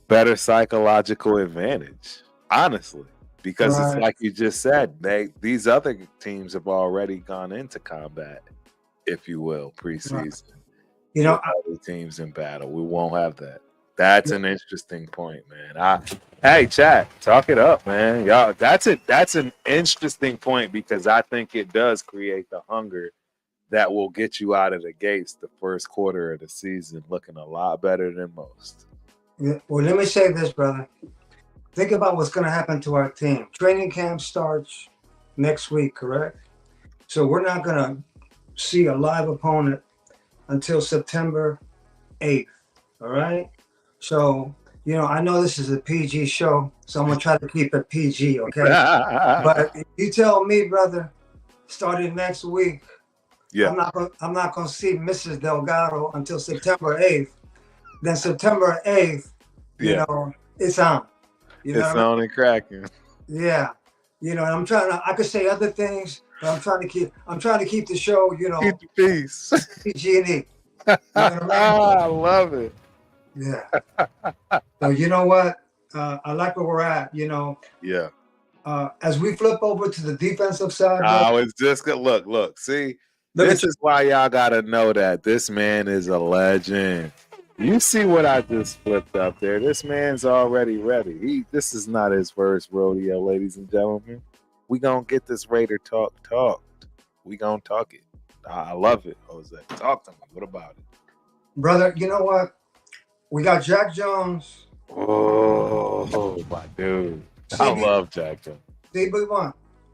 better psychological advantage, honestly, because it's Right. like you just said, these other teams have already gone into combat, if you will, preseason. You know, Other teams in battle. We won't have that. That's an interesting point, man. Hey, chat, talk it up, man. Y'all, that's an interesting point because I think it does create the hunger that will get you out of the gates the first quarter of the season looking a lot better than most. yeah, well, let me say this, brother. Think about what's going to happen to our team. Training camp starts next week, correct? So we're not going to see a live opponent until September 8th. All right. So, I know this is a PG show, so I'm going to try to keep it PG, okay? But if you tell me, brother, starting next week, Yeah. I'm not going to see Mrs. Delgado until September 8th. Then September 8th, it's on. It's on and cracking. Yeah. And I could say other things, but I'm trying to keep the show, keep the peace. PG&E. I love it. Yeah. So you know what? I like where we're at, Yeah. As we flip over to the defensive side. I was just gonna look. See, this is why y'all gotta know that this man is a legend. You see what I just flipped up there? This man's already ready. This is not his first rodeo, ladies and gentlemen. We gonna get this Raider talked. We gonna talk it. I love it, Jose. Talk to me. What about it, brother? You know what? We got Jack Jones. Oh my dude. I love Jack Jones. CB1.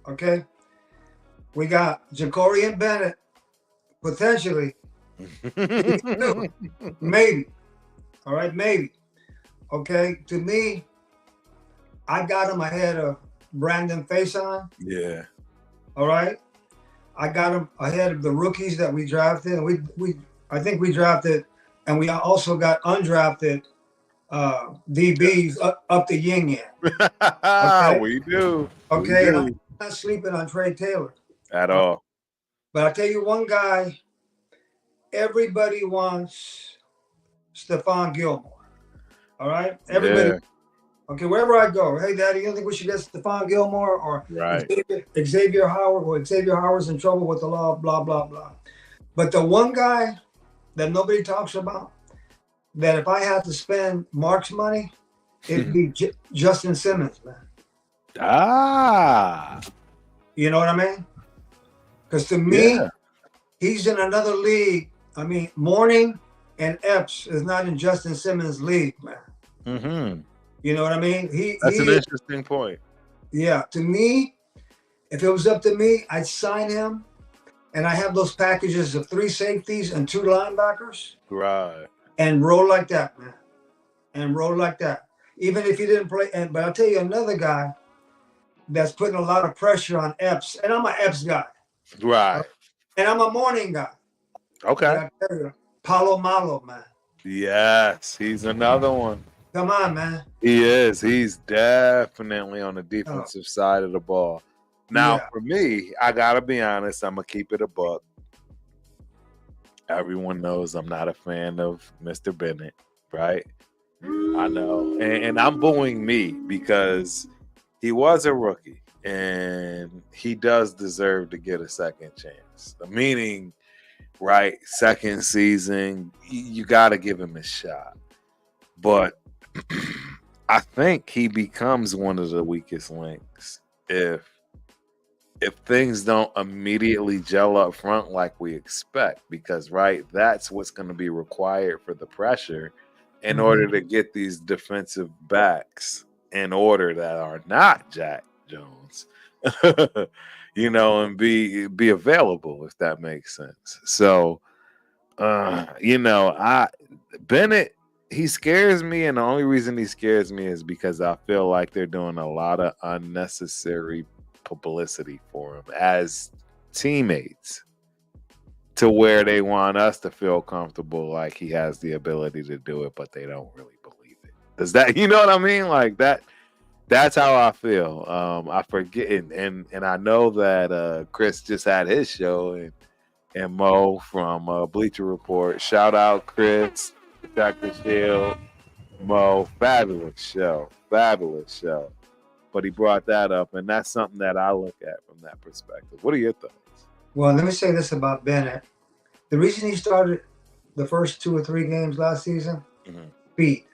Okay. We got Jacorian Bennett, potentially. Maybe. All right, maybe. Okay. To me, I got him ahead of Brandon Faison. Yeah. All right. I got him ahead of the rookies that we drafted. And I think we drafted, and we also got undrafted DBs up the yin yang. Okay? We do. Okay. And I'm not sleeping on Trey Taylor at all. But I'll tell you one guy, everybody wants Stephon Gilmore. All right? Everybody. Yeah. Okay, wherever I go, hey, Daddy, you don't think we should get Stephon Gilmore or Xavier Howard? Well, Xavier Howard's in trouble with the law, blah, blah, blah. But the one guy that nobody talks about, that if I had to spend Mark's money, it'd be Justin Simmons, man. You know what I mean? Because to me, he's in another league. I mean, Mourning and Epps is not in Justin Simmons' league, man. Mm-hmm. You know what I mean? That's an interesting point. Yeah. To me, if it was up to me, I'd sign him. And I have those packages of 3 safeties and 2 linebackers. Right. And roll like that, man. And roll like that. Even if he didn't play. But I'll tell you another guy that's putting a lot of pressure on Epps. And I'm an Epps guy. Right. And I'm a Mourning guy. Okay. Paulo Malo, man. Yes, he's another one. Come on, man. He is. He's definitely on the defensive side of the ball. Now, for me, I got to be honest. I'm going to keep it a buck. Everyone knows I'm not a fan of Mr. Bennett, right? I know. And I'm booing me because he was a rookie and he does deserve to get a second chance. Meaning, right, second season, you got to give him a shot. But I think he becomes one of the weakest links if if things don't immediately gel up front like we expect, because that's what's going to be required for the pressure in order to get these defensive backs in order that are not Jack Jones, and be available, if that makes sense. So, Bennett, he scares me, and the only reason he scares me is because I feel like they're doing a lot of unnecessary publicity for him as teammates, to where they want us to feel comfortable like he has the ability to do it, but they don't really believe it. Does that, you know what I mean? Like that's how I feel. I forget, and I know that Chris just had his show, and Mo from Bleacher Report. Shout out Chris, Dr. Shield, Mo, fabulous show. But he brought that up, and that's something that I look at from that perspective. What are your thoughts? Well, let me say this about Bennett. The reason he started the first 2 or 3 games last season, speed.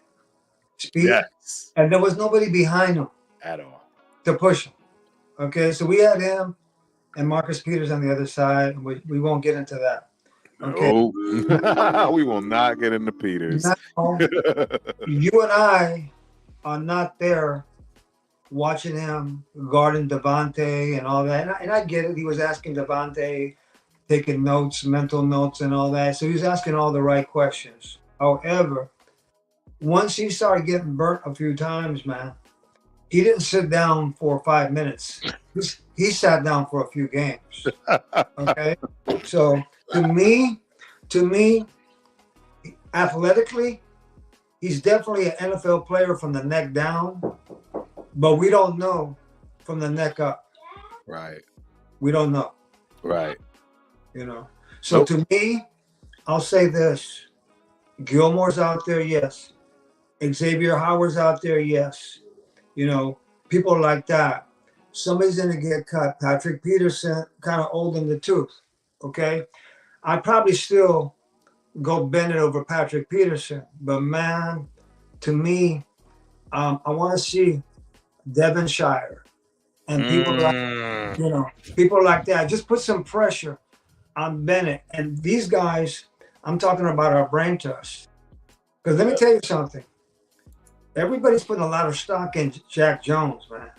Yes. And there was nobody behind him At all to push him. Okay, so we had him and Marcus Peters on the other side. We won't get into that. Okay, no. We will not get into Peters. Now, you and I are not there watching him guarding Devontae and all that. And I get it. He was asking Devontae, taking notes, mental notes and all that. So he was asking all the right questions. However, once he started getting burnt a few times, man, he didn't sit down for 5 minutes. He sat down for a few games. Okay? So to me, athletically, he's definitely an NFL player from the neck down, but we don't know from the neck up. Right. We don't know. Right. So to me, I'll say this. Gilmore's out there, yes. Xavier Howard's out there, yes. People like that. Somebody's going to get cut. Patrick Peterson, kind of old in the tooth, okay? I'd probably still go Bennett over Patrick Peterson. But, man, to me, I want to see Devonshire and people like that. Just put some pressure on Bennett. And these guys, I'm talking about our brain trust. Because let me tell you something. Everybody's putting a lot of stock in Jack Jones, man.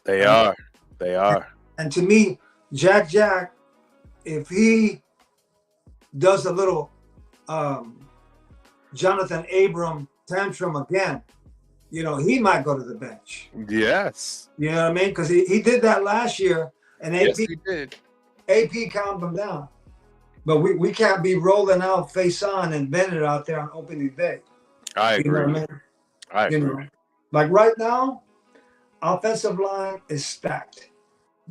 They are. And to me, Jack, if he does a little Jonathan Abram tantrum again, he might go to the bench. Yes. You know what I mean? Because he did that last year, and yes, he did. AP calmed him down. But we can't be rolling out face on and Bennett out there on opening day. I agree. You know what I mean? Like right now, offensive line is stacked.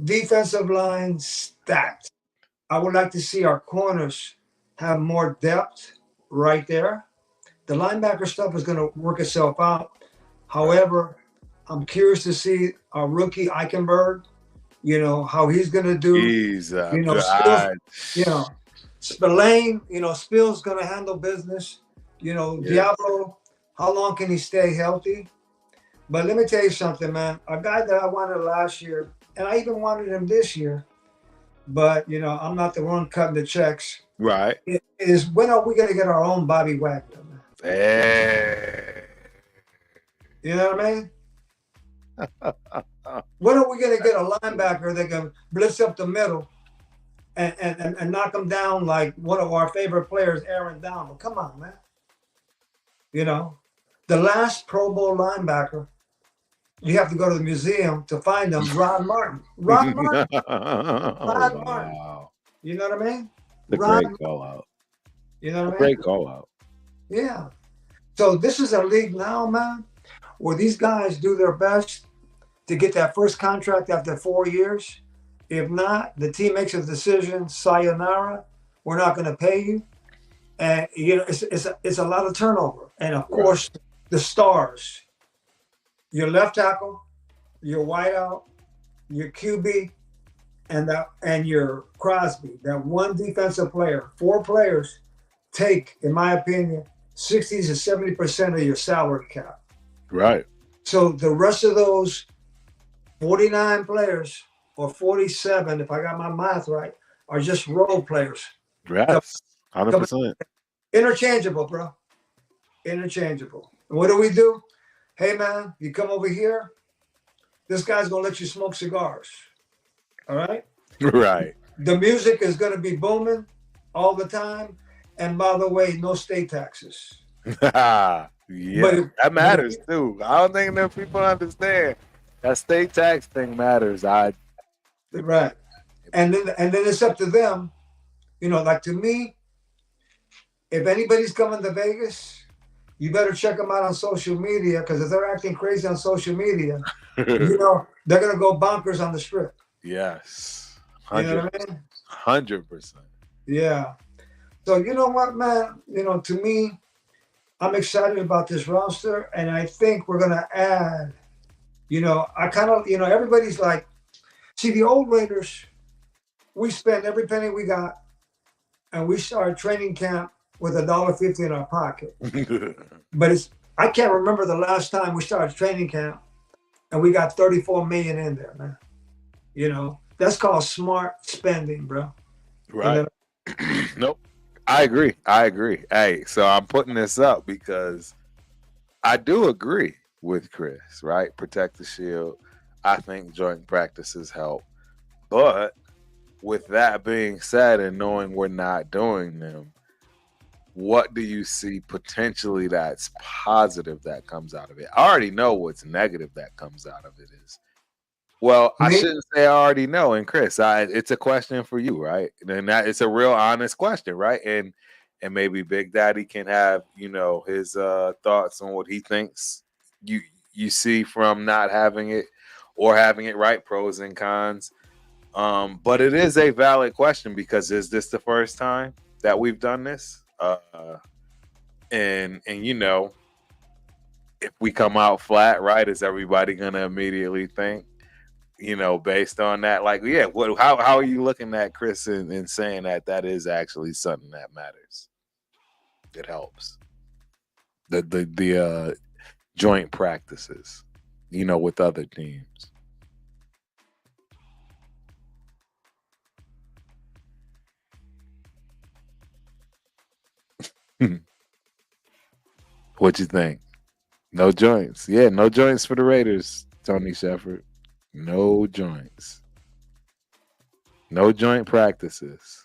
Defensive line stacked. I would like to see our corners have more depth right there. The linebacker stuff is going to work itself out. However, I'm curious to see our rookie Eichenberg, how he's going to do. He's Spillane, Spill's going to handle business. Diablo, how long can he stay healthy? But let me tell you something, man. A guy that I wanted last year, and I even wanted him this year, but, I'm not the one cutting the checks. Right. Is when are we going to get our own Bobby Wagner, man? Hey. You know what I mean? When are we going to get a linebacker that can blitz up the middle and knock him down like one of our favorite players, Aaron Donald? Come on, man. The last Pro Bowl linebacker, you have to go to the museum to find him, Ron Martin. Ron Martin. You know what I mean? The great call out. You know what I mean? Great call out. Yeah. So this is a league now, man, where these guys do their best to get that first contract after 4 years. If not, the team makes a decision, sayonara, we're not going to pay you. And, it's a lot of turnover. And, of course, the stars, your left tackle, your wideout, your QB, and your Crosby, that one defensive player, 4 players take, in my opinion, 60 to 70% of your salary cap. Right. So the rest of those 49 players or 47, if I got my math right, are just role players. Yes, 100%. Interchangeable, bro. Interchangeable. And what do? Hey, man, you come over here. This guy's going to let you smoke cigars. All right? Right. The music is going to be booming all the time. And by the way, no state taxes. Yeah, that matters too. I don't think enough people understand that state tax thing matters. Right. And then it's up to them. You know, like to me, if anybody's coming to Vegas, you better check them out on social media, because if they're acting crazy on social media, you know, they're going to go bonkers on the strip. Yes. 100%. You know what I mean? 100%. Yeah. So, you know what, man? You know, to me, I'm excited about this roster, and I think we're going to add, you know, I kind of, you know, everybody's like, see, the old Raiders, we spent every penny we got, and we started training camp with $1.50 in our pocket. But I can't remember the last time we started training camp and we got 34 million in there, man. You know, that's called smart spending, bro. Right. Nope. I agree. Hey, so I'm putting this up because I do agree with Chris, right? Protect the shield. I think joint practices help. But with that being said, and knowing we're not doing them, what do you see potentially that's positive that comes out of it? I already know what's negative that comes out of it is. Well, I shouldn't say I already know. And Chris, it's a question for you, right? And that it's a real honest question, right? And maybe Big Daddy can have, you know, his thoughts on what he thinks you see from not having it or having it, right? Pros and cons. But it is a valid question, because is this the first time that we've done this? And you know, if we come out flat, right, is everybody gonna immediately think, you know, based on that, like, yeah, how are you looking at Chris and saying that is actually something that matters? It helps. The joint practices, you know, with other teams. What you think? No joints. Yeah, no joints for the Raiders, Tony Shepard. No joints. No joint practices.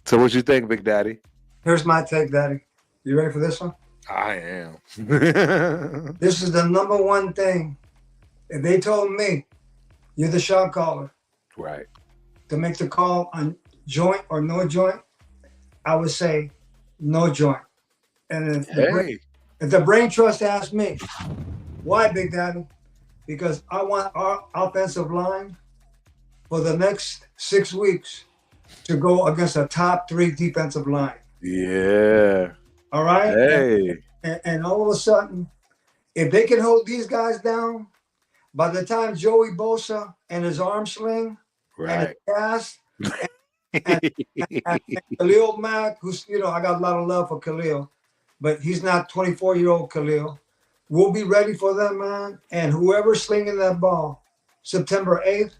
So what you think, Big Daddy? Here's my take, Daddy. You ready for this one? I am. This is the number one thing. If they told me you're the shot caller, right, to make the call on joint or no joint, I would say no joint. And if the brain trust asked me, why, Big Daddy? Because I want our offensive line for the next 6 weeks to go against a top 3 defensive line. Yeah. All right? Hey. And all of a sudden, if they can hold these guys down, by the time Joey Bosa and his arm sling and his cast and Khalil Mack, who's, you know, I got a lot of love for Khalil, but he's not 24-year-old Khalil. We'll be ready for them, man. And whoever's slinging that ball, September 8th,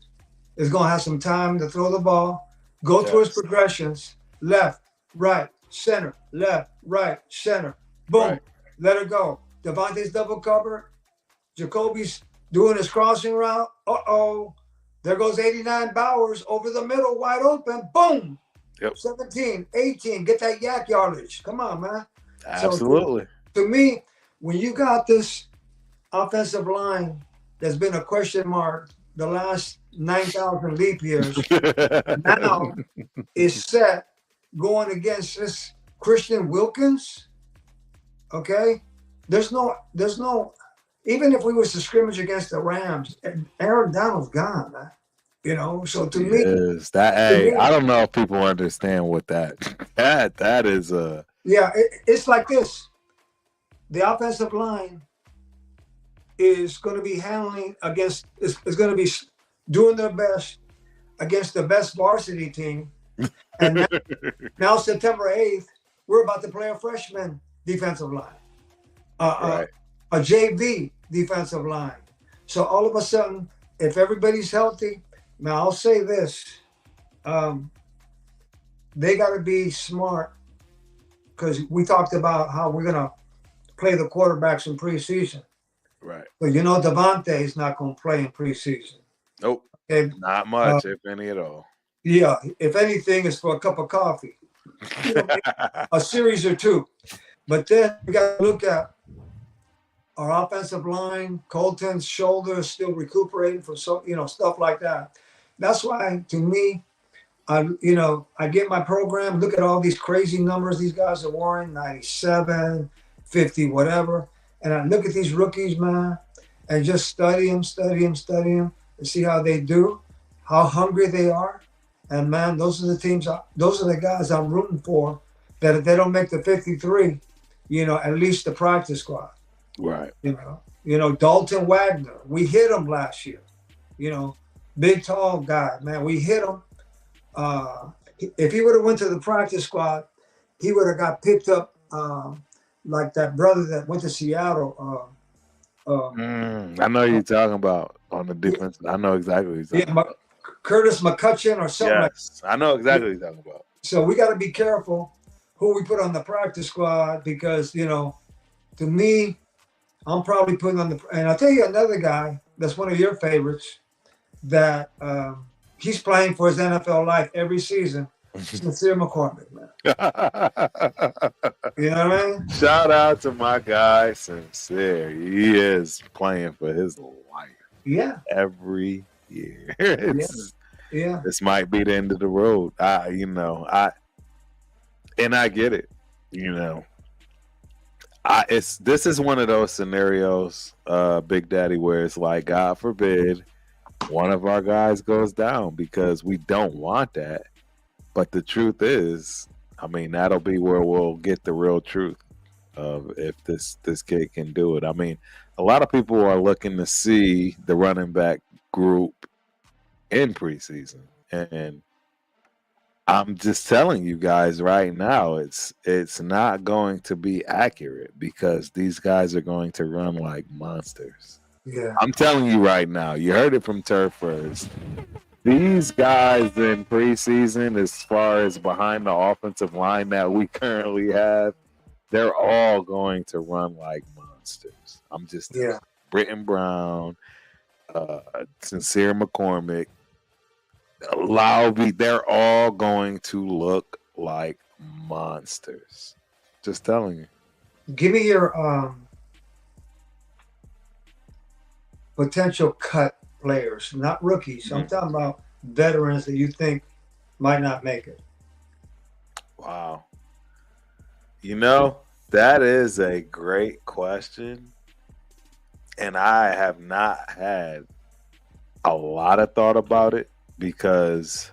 is going to have some time to throw the ball, go through his progressions, left, right, center, left, right, center. Boom. Let it go. Devontae's double cover. Jacoby's doing his crossing route. Uh-oh. There goes 89 Bowers over the middle, wide open. Boom. 17, 18. Get that yak yardage. Come on, man. Absolutely. So to me, when you got this offensive line that's been a question mark the last 9,000 leap years, now is set going against this Christian Wilkins. Okay? There's no, even if we was to scrimmage against the Rams, Aaron Donald's gone, man. You know, so to me, I don't know if people understand what that is. Yeah, it's like this. The offensive line is going to be handling against, is going to be doing their best against the best varsity team. And now September 8th, we're about to play a freshman defensive line, a JV defensive line. So all of a sudden, if everybody's healthy, now I'll say this: um, they got to be smart because we talked about how we're gonna play the quarterbacks in preseason. Right. But you know, Devontae is not going to play in preseason. Nope. Okay, Not uh, much, if any at all. yeah. If anything, it's for a cup of coffee, you know, a series or two. But then we got to look at our offensive line. Colton's shoulder is still recuperating from stuff like that. That's why, to me, I get my program. Look at all these crazy numbers these guys are wearing: 97, 50, whatever. And I look at these rookies, man, and just study them, and see how they do, how hungry they are. And man, those are the teams. Those are the guys I'm rooting for. That if they don't make the 53, at least the practice squad. Right. Dalton Wagner. We hit him last year. You know, big tall guy, man. We hit him. If he would have went to the practice squad, he would have got picked up like that brother that went to Seattle. I know you're talking about on the defense. I know exactly what you're Yeah, talking about. Curtis McCutcheon or something like Yes, I know that. exactly what you're talking about. So we got to be careful who we put on the practice squad because, to me, I'm probably putting on the. And I'll tell you another guy that's one of your favorites that he's playing for his NFL life every season. Sincere McCormick, man. You know what I mean? Shout out to my guy, Sincere. He is playing for his life. Yeah. Every year. Yeah. This might be the end of the road. I get it. This is one of those scenarios, Big Daddy, where it's like, God forbid, one of our guys goes down because we don't want that. But the truth is, that'll be where we'll get the real truth of if this kid can do it. A lot of people are looking to see the running back group in preseason, and I'm just telling you guys right now, it's not going to be accurate because these guys are going to run like monsters. Yeah. I'm telling you right now, you heard it from Turf First. These guys in preseason, as far as behind the offensive line that we currently have, they're all going to run like monsters. I'm just Yeah. Britton Brown, Sincere McCormick, Laube, they're all going to look like monsters. Just telling you. Give me your potential cut players, not rookies. I'm talking about veterans that you think might not make it. Wow. That is a great question. And I have not had a lot of thought about it because,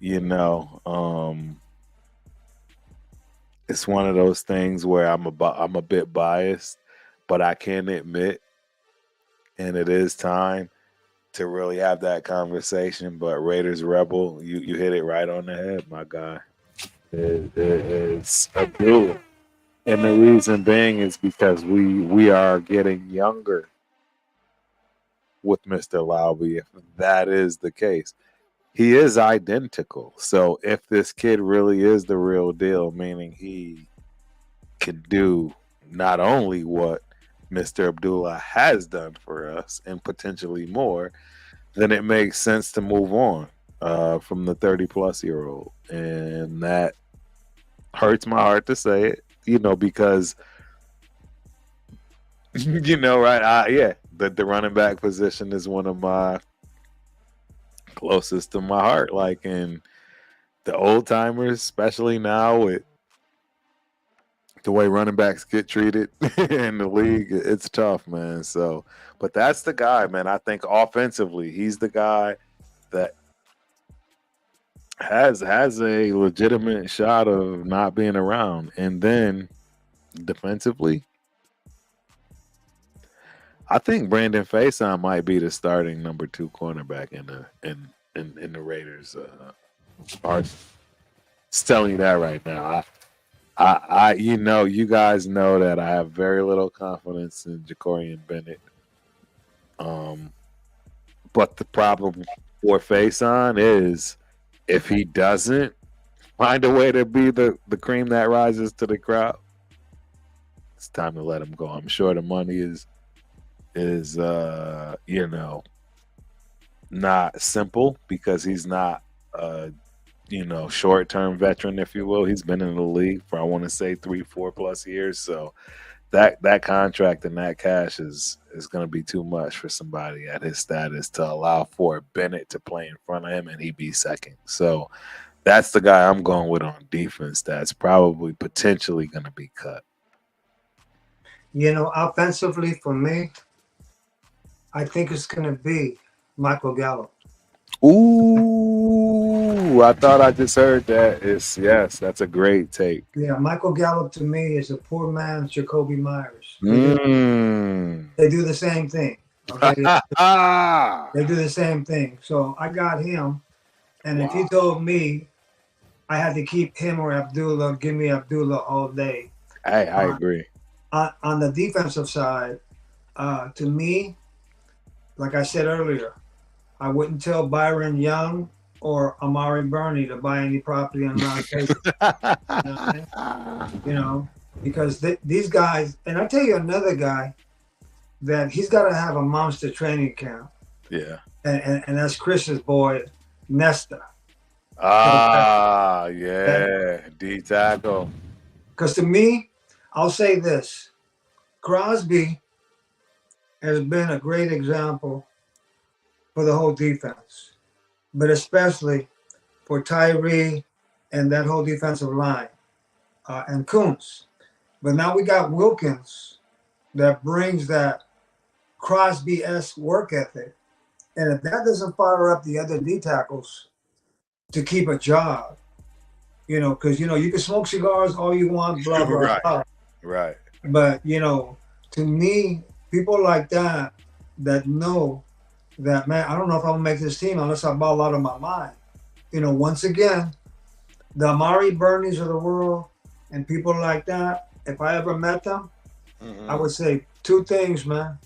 it's one of those things where I'm a bit biased, but I can admit, and it is time to really have that conversation. But Raiders Rebel, you hit it right on the head, my guy. It's a duel. And the reason being is because we are getting younger with Mr. Laube, if that is the case. He is identical. So if this kid really is the real deal, meaning he can do not only what Mr. Abdullah has done for us and potentially more, then it makes sense to move on from the 30-plus-year-old. And that hurts my heart to say it, because, right? The running back position is one of my closest to my heart. Like, and the old timers, especially now with the way running backs get treated in the league, it's tough, man. So, but that's the guy, man. I think offensively, he's the guy that has a legitimate shot of not being around. And then defensively, I think Brandon Faison might be the starting number 2 cornerback in the Raiders. Are just telling you that right now. You guys know that I have very little confidence in Jacorian Bennett. Um, but the problem for Faison is if he doesn't find a way to be the cream that rises to the crowd, it's time to let him go. I'm sure the money is not simple because he's not short term veteran, if you will. He's been in the league for I want to say 3-4+ years. So that contract and that cash is going to be too much for somebody at his status to allow for Bennett to play in front of him and he be second. So that's the guy I'm going with on defense. That's probably potentially going to be cut. Offensively for me, I think it's going to be Michael Gallup. Ooh, I thought I just heard that. Yes, that's a great take. Yeah, Michael Gallup to me is a poor man's Jacoby Myers. They do the same thing. Okay, they do the same thing. So I got him, and if you told me I had to keep him or Abdullah, give me Abdullah all day. I agree. On the defensive side, to me, like I said earlier, I wouldn't tell Byron Young or Amari Burney to buy any property on Mount Chase. Because these guys, and I tell you another guy that he's got to have a monster training camp. Yeah. And that's Chris's boy, Nesta. D tackle. Because to me, I'll say this. Crosby has been a great example for the whole defense, but especially for Tyree and that whole defensive line and Kuntz. But now we got Wilkins that brings that Crosby-esque work ethic. And if that doesn't fire up the other D tackles to keep a job, because, you can smoke cigars all you want, blah, blah, blah. Right. But, to me, people like that know that, man, I don't know if I'm going to make this team unless I ball out of my mind. Once again, the Amari Bernies of the world and people like that, if I ever met them, I would say two things, man.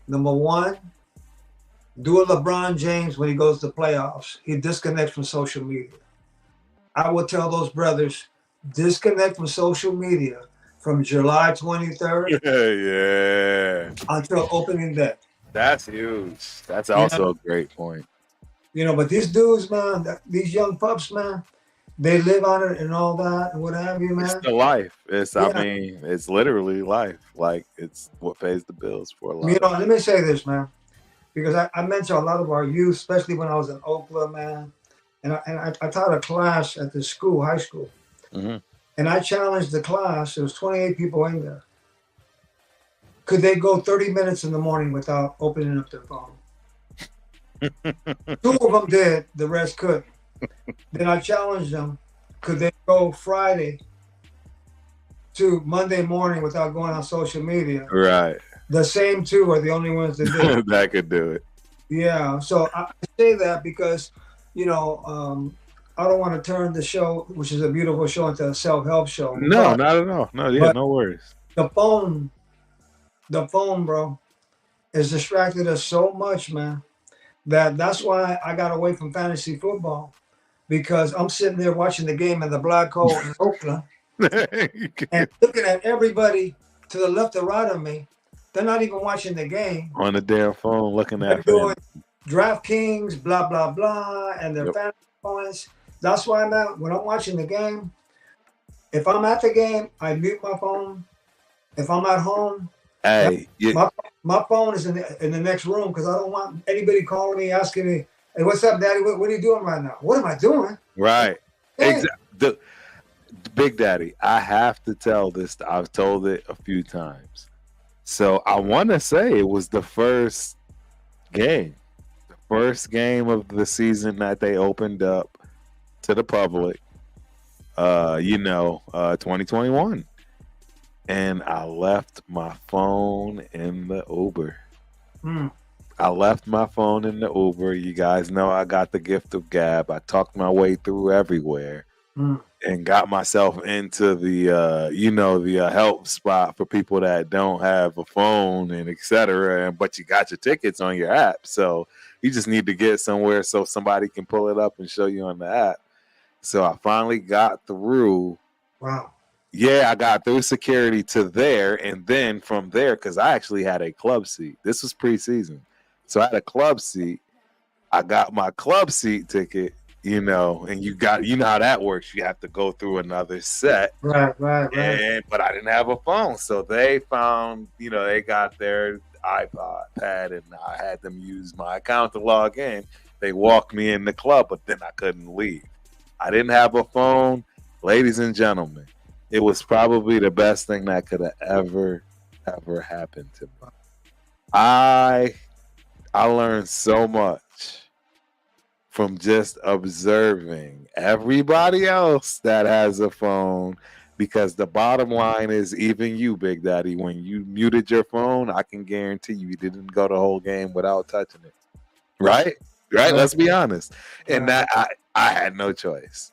Number one, do a LeBron James when he goes to playoffs. He disconnects from social media. I would tell those brothers, disconnect from social media from July 23rd until opening day. That's huge. That's also a great point. But these dudes, man, these young pups, man, they live on it and all that and what have you, man. It's the life. It's literally life. Like, it's what pays the bills for a lot. Let me say this, man, because I mentor a lot of our youth, especially when I was in Oakland, man. And I taught a class at the school, high school. Mm-hmm. And I challenged the class. There was 28 people in there. Could they go 30 minutes in the morning without opening up their phone? 2 of them did. The rest couldn't. Then I challenged them. Could they go Friday to Monday morning without going on social media? Right. The same 2 are the only ones that did it. That could do it. Yeah. So I say that because, I don't want to turn the show, which is a beautiful show, into a self-help show. No, not at all. No, no worries. The phone, bro, has distracted us so much, man, that's why I got away from fantasy football, because I'm sitting there watching the game in the black hole in Oakland and looking at everybody to the left or right of me. They're not even watching the game. On the damn phone looking at doing DraftKings, blah, blah, blah, and their fantasy points. That's why, man, when I'm watching the game, if I'm at the game, I mute my phone. If I'm at home, my phone is in the next room, because I don't want anybody calling me, asking me, hey, what's up, Daddy? What are you doing right now? What am I doing? Right. Exactly. Big Daddy, I have to tell this. I've told it a few times. So I want to say it was the first game of the season that they opened up to the public, 2021. And I left my phone in the Uber. I left my phone in the Uber. You guys know I got the gift of gab. I talked my way through everywhere. and got myself into the the help spot for people that don't have a phone and etc. But you got your tickets on your app, so you just need to get somewhere so somebody can pull it up and show you on the app. So I finally got through. Wow. Yeah, I got through security to there, and then from there, because I actually had a club seat. This was preseason, so I had a club seat. I got my club seat ticket, and you know how that works. You have to go through another set, Right. but I didn't have a phone, so they found, they got their iPod pad, and I had them use my account to log in. They walked me in the club, but then I couldn't leave. I didn't have a phone, ladies and gentlemen. It was probably the best thing that could have ever happened to me. I learned so much from just observing everybody else that has a phone, because the bottom line is, even you, Big Daddy, when you muted your phone, I can guarantee you didn't go the whole game without touching it. Right? Let's be honest. And that I had no choice.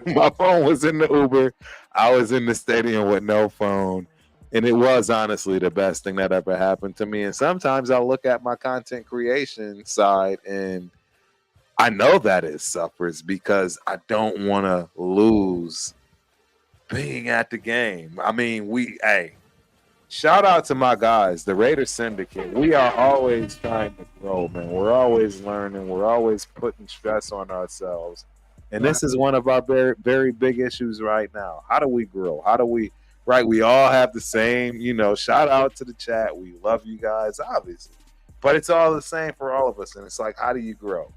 My phone was in the Uber. I was in the stadium with no phone. And it was honestly the best thing that ever happened to me. And sometimes I look at my content creation side and I know that it suffers because I don't want to lose being at the game. I mean, shout out to my guys, the Raider Syndicate. We are always trying to grow, man. We're always learning. We're always putting stress on ourselves. And this is one of our very, very big issues right now. How do we grow? We all have the same, shout out to the chat. We love you guys, obviously. But it's all the same for all of us. And it's like, how do you grow?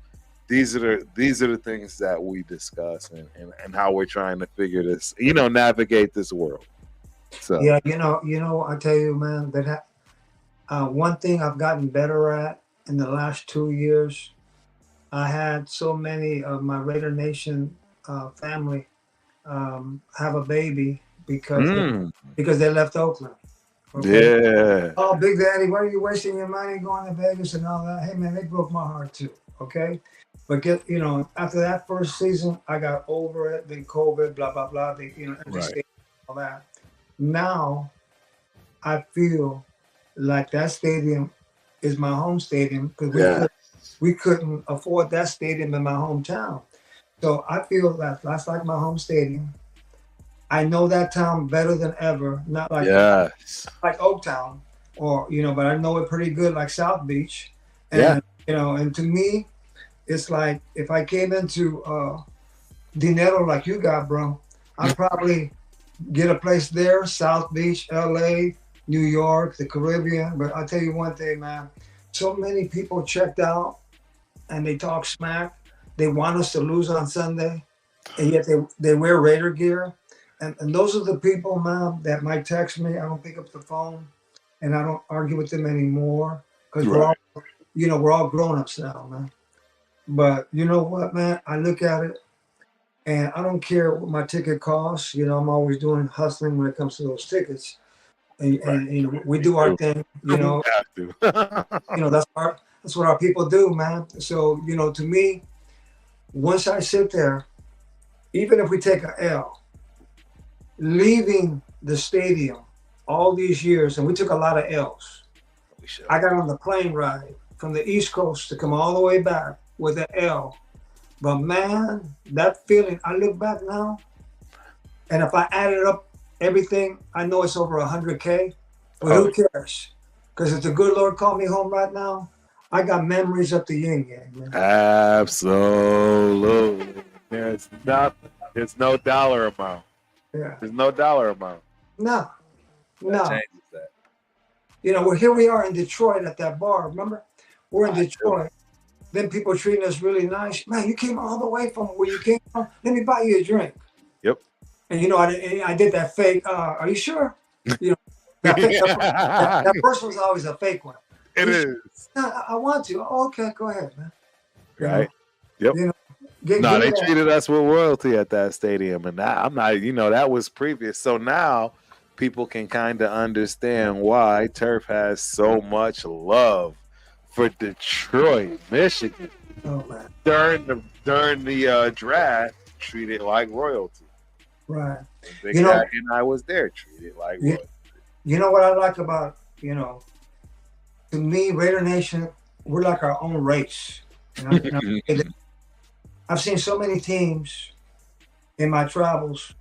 These are the things that we discuss and how we're trying to figure this, navigate this world. So yeah, I tell you, man, that one thing I've gotten better at in the last 2 years, I had so many of my Raider Nation family have a baby because they left Oakland. Okay? Yeah. Oh, Big Daddy, why are you wasting your money going to Vegas and all that? Hey, man, they broke my heart too. Okay, but after that first season, I got over it. Then COVID, blah blah blah. All that. Now, I feel like that stadium is my home stadium because we couldn't afford that stadium in my hometown. So I feel that that's like my home stadium. I know that town better than ever. Not like Oaktown, but I know it pretty good, like South Beach. And and to me, it's like if I came into dinero like you got, bro, I'd probably get a place there, South Beach, LA, New York, the Caribbean. But I'll tell you one thing, man. So many people checked out and they talk smack. They want us to lose on Sunday, and yet they wear Raider gear. And those are the people, man, that might text me. I don't pick up the phone, and I don't argue with them anymore because we're all grown-ups now, man. But you know what, man? I look at it, and I don't care what my ticket costs. I'm always doing hustling when it comes to those tickets. And we do our thing. That's what our people do, man. So to me, once I sit there, even if we take an L, leaving the stadium all these years, and we took a lot of L's. I got on the plane ride from the East Coast to come all the way back with an L. But man, that feeling, I look back now, and if I added up everything, I know it's over 100K. But who cares? Because if the good Lord called me home right now, I got memories up the yin yang, man. Absolutely. There's no dollar amount. Yeah. There's no dollar amount. No. That changes that. Here we are in Detroit at that bar. Remember? We're in Detroit. Then people treating us really nice. Man, you came all the way from where you came from. Let me buy you a drink. Yep. And I did that fake. Are you sure? That first one's always a fake one. It is. No, I want to. Oh, okay, go ahead, man. Right. Yep. They treated us with royalty at that stadium, and I'm not. That was previous. So now people can kind of understand why Turf has so much love for Detroit, Michigan. Oh, man. During the draft, treated like royalty. Right. When Big You know, Daddy and I was there, treated like you, royalty. you know what I like about, to me, Raider Nation, we're like our own race. I've seen so many teams in my travels.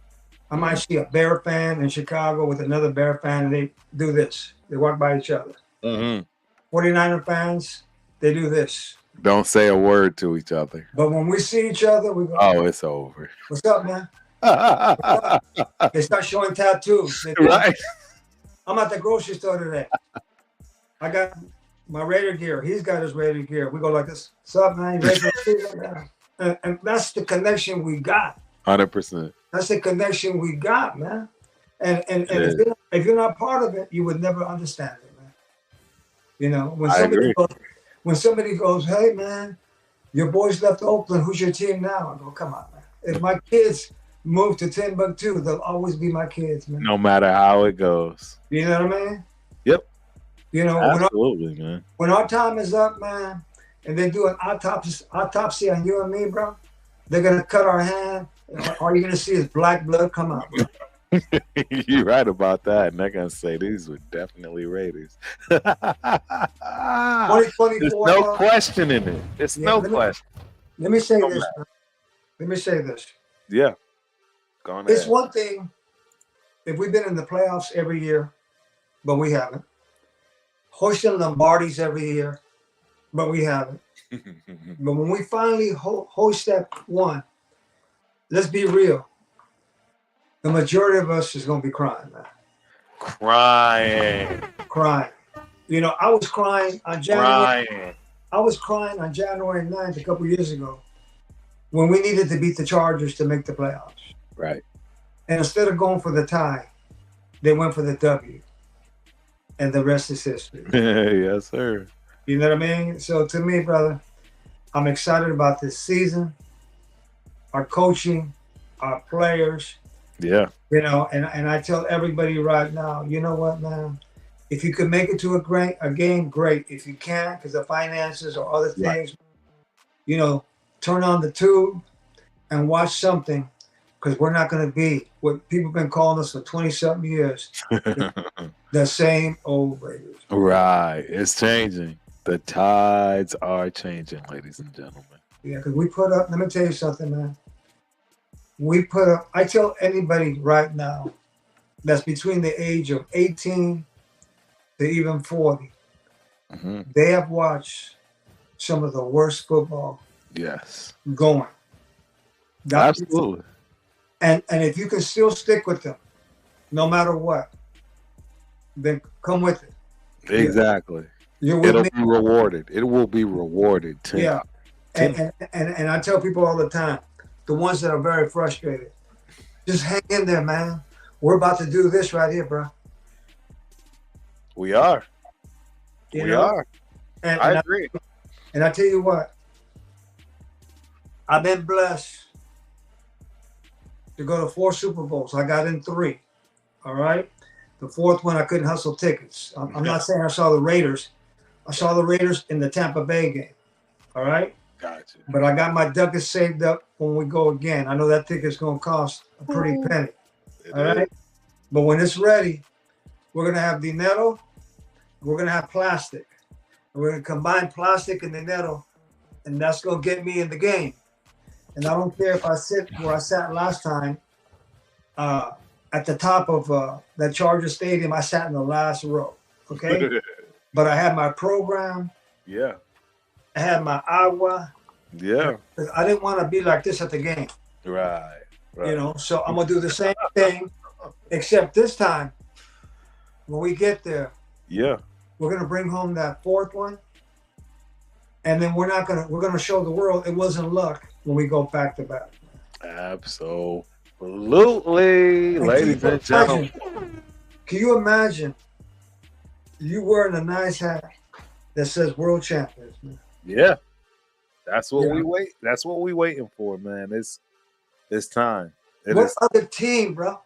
I might see a Bear fan in Chicago with another Bear fan, and they do this. They walk by each other. Mm-hmm. 49er fans, they do this. Don't say a word to each other. But when we see each other, we go, Oh, it's over. "What's up, man?" What's up? They start showing tattoos. Right. I'm at the grocery store today. I got my Raider gear. He's got his Raider gear. We go like this. What's up, man? You ready for the season? And that's the connection we got. 100%. That's the connection we got, man. And Yeah. if you're not part of it, you would never understand it, man. When somebody goes, "Hey, man, your boys left Oakland. Who's your team now?" I go, "Come on, man. If my kids move to Timbuktu, they'll always be my kids, man." No matter how it goes. You know what I mean? Yep. When Absolutely, man. when our time is up, man, and they do an autopsy on you and me, bro, they're gonna cut our hand. All you're gonna see is black blood come out, bro. You're right about that. And they're gonna say these were definitely Raiders. There's 2024. no question in it. There's no question. Let me say this. Bro. Let me say this. Yeah. Go on It's ahead. one thing if we've been in the playoffs every year, but we haven't. Hoisting Lombardies every year, but we haven't. But when we finally hoist that one, let's be real. The majority of us is going to be crying, man. Crying. I was crying on January. I was crying on January 9th a couple years ago when we needed to beat the Chargers to make the playoffs. Right. And instead of going for the tie, they went for the W. And the rest is history. Yes, sir. You know what I mean? So to me, brother, I'm excited about this season, our coaching, our players. Yeah. And I tell everybody right now, you know what, man? If you could make it to a game, great. If you can't, because of finances or other things, turn on the tube and watch something, because we're not going to be what people have been calling us for 20-something years, the same old Raiders. Right. It's changing. The tides are changing, ladies and gentlemen. Yeah, because we put up, let me tell you something, man. I tell anybody right now that's between the age of 18 to even 40, they have watched some of the worst football going. Absolutely. And if you can still stick with them, no matter what, then come with it. Exactly. It'll be rewarded. It will be rewarded too. Yeah. And I tell people all the time, the ones that are very frustrated, just hang in there, man. We're about to do this right here, bro. We are. We are. And I agree. And I tell you what, I've been blessed to go to 4 Super Bowls. I got in 3. All right. The 4th one, I couldn't hustle tickets. I'm not saying I saw the Raiders. I saw the Raiders in the Tampa Bay game. All right. Gotcha. But I got my ducats saved up when we go again. I know that ticket's going to cost a pretty penny. All right. But when it's ready, we're going to have dinero. We're going to have plastic. We're going to combine plastic and dinero, and that's going to get me in the game. And I don't care if I sit where I sat last time at the top of that Charger Stadium. I sat in the last row, okay? But I had my program. Yeah. I had my agua. Yeah. I didn't want to be like this at the game. Right. So I'm going to do the same thing, except this time, when we get there, we're going to bring home that 4th one. And then we're going to show the world it wasn't luck when we go back to back. Absolutely. Ladies and gentlemen. Can you imagine you wearing a nice hat that says world champions, man? Yeah. That's what we wait. That's what we waiting for, man. It's time. What other team, bro,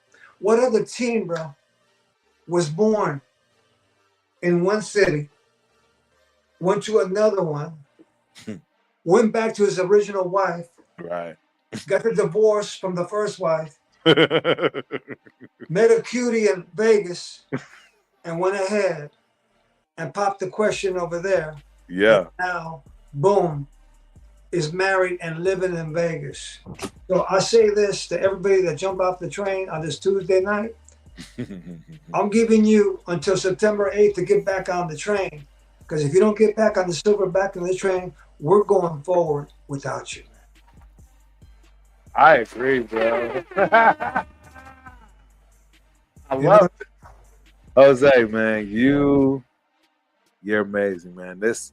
was born in one city, went to another one, went back to his original wife, right, got the divorce from the first wife, met a cutie in Vegas, and went ahead and popped the question over there. And Yeah. now, boom, is married and living in Vegas. So I say this to everybody that jumped off the train on this Tuesday night. I'm giving you until September 8th to get back on the train. Because if you don't get back on the silver back on the train, we're going forward without you. I agree, bro. I You know, love it. Jose, man, you're amazing, man. This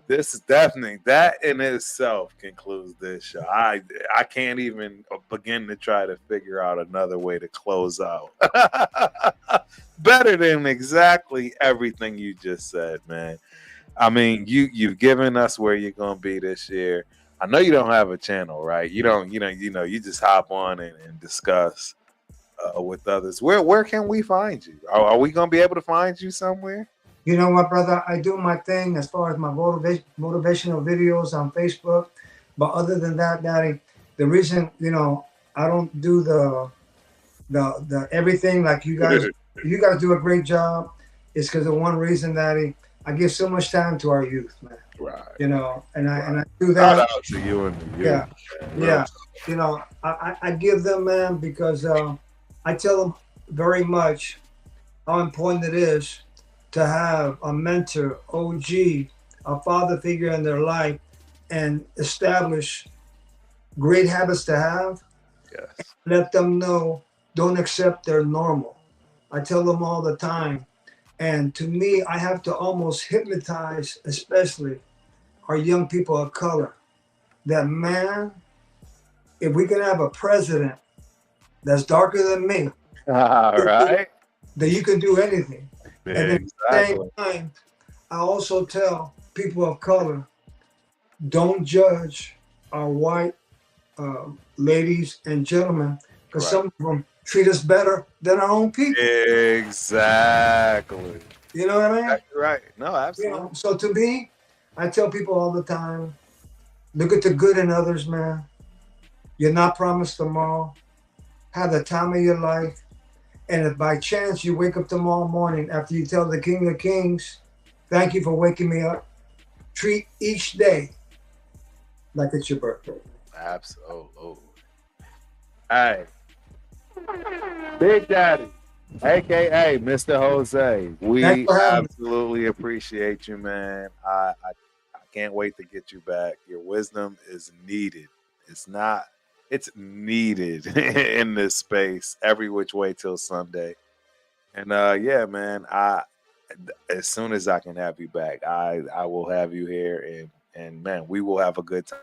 is definitely that in itself concludes this show. I can't even begin to try to figure out another way to close out. Better than exactly everything you just said, man. I mean, you've given us where you're gonna be this year. I know you don't have a channel, right? You don't, you just hop on and discuss with others. Where can we find you? Are we gonna be able to find you somewhere? you know what, brother? I do my thing as far as my motivational videos on Facebook. But other than that, Daddy, the reason, I don't do the everything like you guys. You guys do a great job. Is because of one reason, Daddy. I give so much time to our youth, man. Right. And Right. I do Shout that. out to you and the youth. Yeah, Man. yeah. I give them, man, because I tell them very much how important it is to have a mentor, OG, a father figure in their life, and establish great habits to have. Yes. Let them know, don't accept their normal. I tell them all the time. And to me, I have to almost hypnotize, especially our young people of color, that man, if we can have a president that's darker than me, All right. that you can do anything. And then at the same Exactly. time, I also tell people of color, don't judge our white ladies and gentlemen, because Right. some of them treat us better than our own people. Exactly. You know what I mean? Exactly right. No, absolutely. So to me, I tell people all the time, look at the good in others, man. You're not promised tomorrow. Have the time of your life. And if by chance you wake up tomorrow morning after you tell the King of Kings, thank you for waking me up, treat each day like it's your birthday. Absolutely. Hey, Big Daddy, aka Mr. Jose, Thanks we for having me. absolutely appreciate you, man. I can't wait to get you back. Your wisdom is needed. It's not. It's needed in this space every which way till Sunday. And yeah, man. As soon as I can have you back, I will have you here, and man, we will have a good time.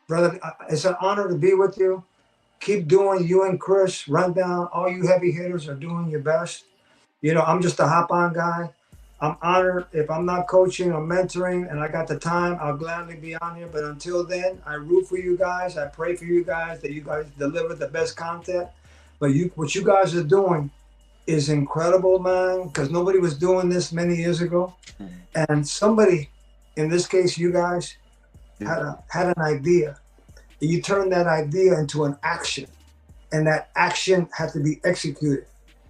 Brother, it's an honor to be with you. Keep doing you and Chris, Rundown, all you heavy hitters are doing your best. I'm just a hop on guy. I'm honored if I'm not coaching or mentoring and I got the time, I'll gladly be on here. But until then, I root for you guys. I pray for you guys that you guys deliver the best content. But what you guys are doing is incredible, man, because nobody was doing this many years ago. And somebody, in this case, you guys, had an idea. And you turned that idea into an action. And that action had to be executed.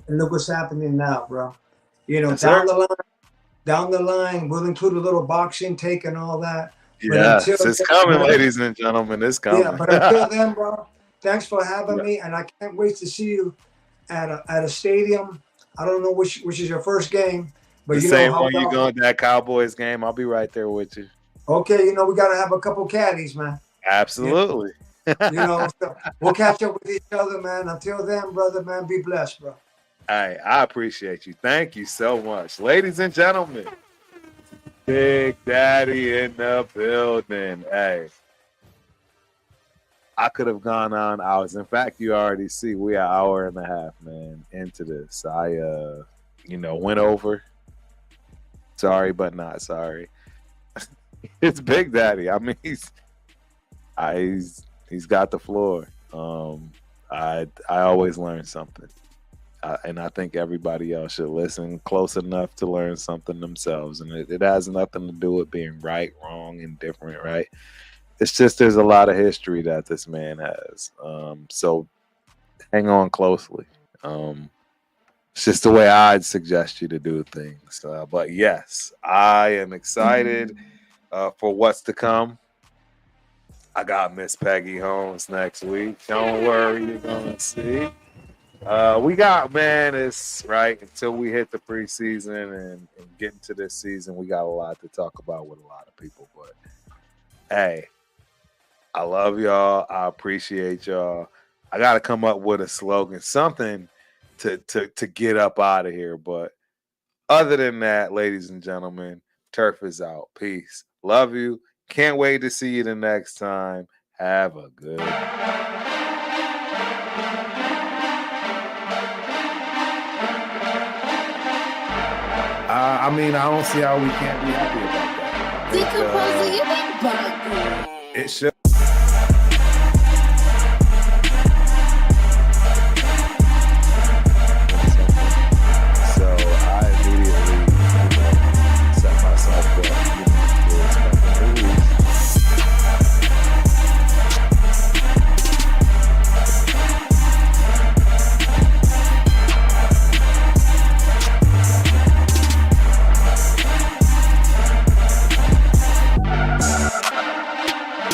And look what's happening now, bro. Yes, down sir. the line, we'll include a little boxing take and all that. But Yes, until it's then, coming, man, ladies and gentlemen. It's coming. but until then, bro, thanks for having Yeah. me, and I can't wait to see you at a stadium. I don't know which is your first game, but The you know same how one you going to that Cowboys game. I'll be right there with you. Okay, we got to have a couple caddies, man. Absolutely. So we'll catch up with each other, man. Until then, brother, man, be blessed, bro. Hey, I appreciate you. Thank you so much. Ladies and gentlemen, Big Daddy in the building. Hey, I could have gone on hours. In fact, you already see we are an hour and a half, man, into this. I went over. Sorry, but not sorry. It's Big Daddy. I mean, he's got the floor. I always learn something. And I think everybody else should listen close enough to learn something themselves. And it has nothing to do with being right, wrong, and different, right? It's just there's a lot of history that this man has. So hang on closely. It's just the way I'd suggest you to do things. But yes, I am excited for what's to come. I got Miss Peggy Holmes next week. Don't worry, you're gonna see. We got, man, it's right until we hit the preseason and get into this season. We got a lot to talk about with a lot of people. But hey, I love y'all. I appreciate y'all. I got to come up with a slogan, something to get up out of here. But other than that, ladies and gentlemen, Turf is out. Peace. Love you. Can't wait to see you the next time. Have a good I mean, I don't see how we can't be happy about that. Decomposing, you been bugging. It should. So I immediately, set myself up, for expecting the release.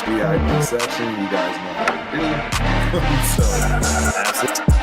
VIP section, you guys know how to do. So that's it.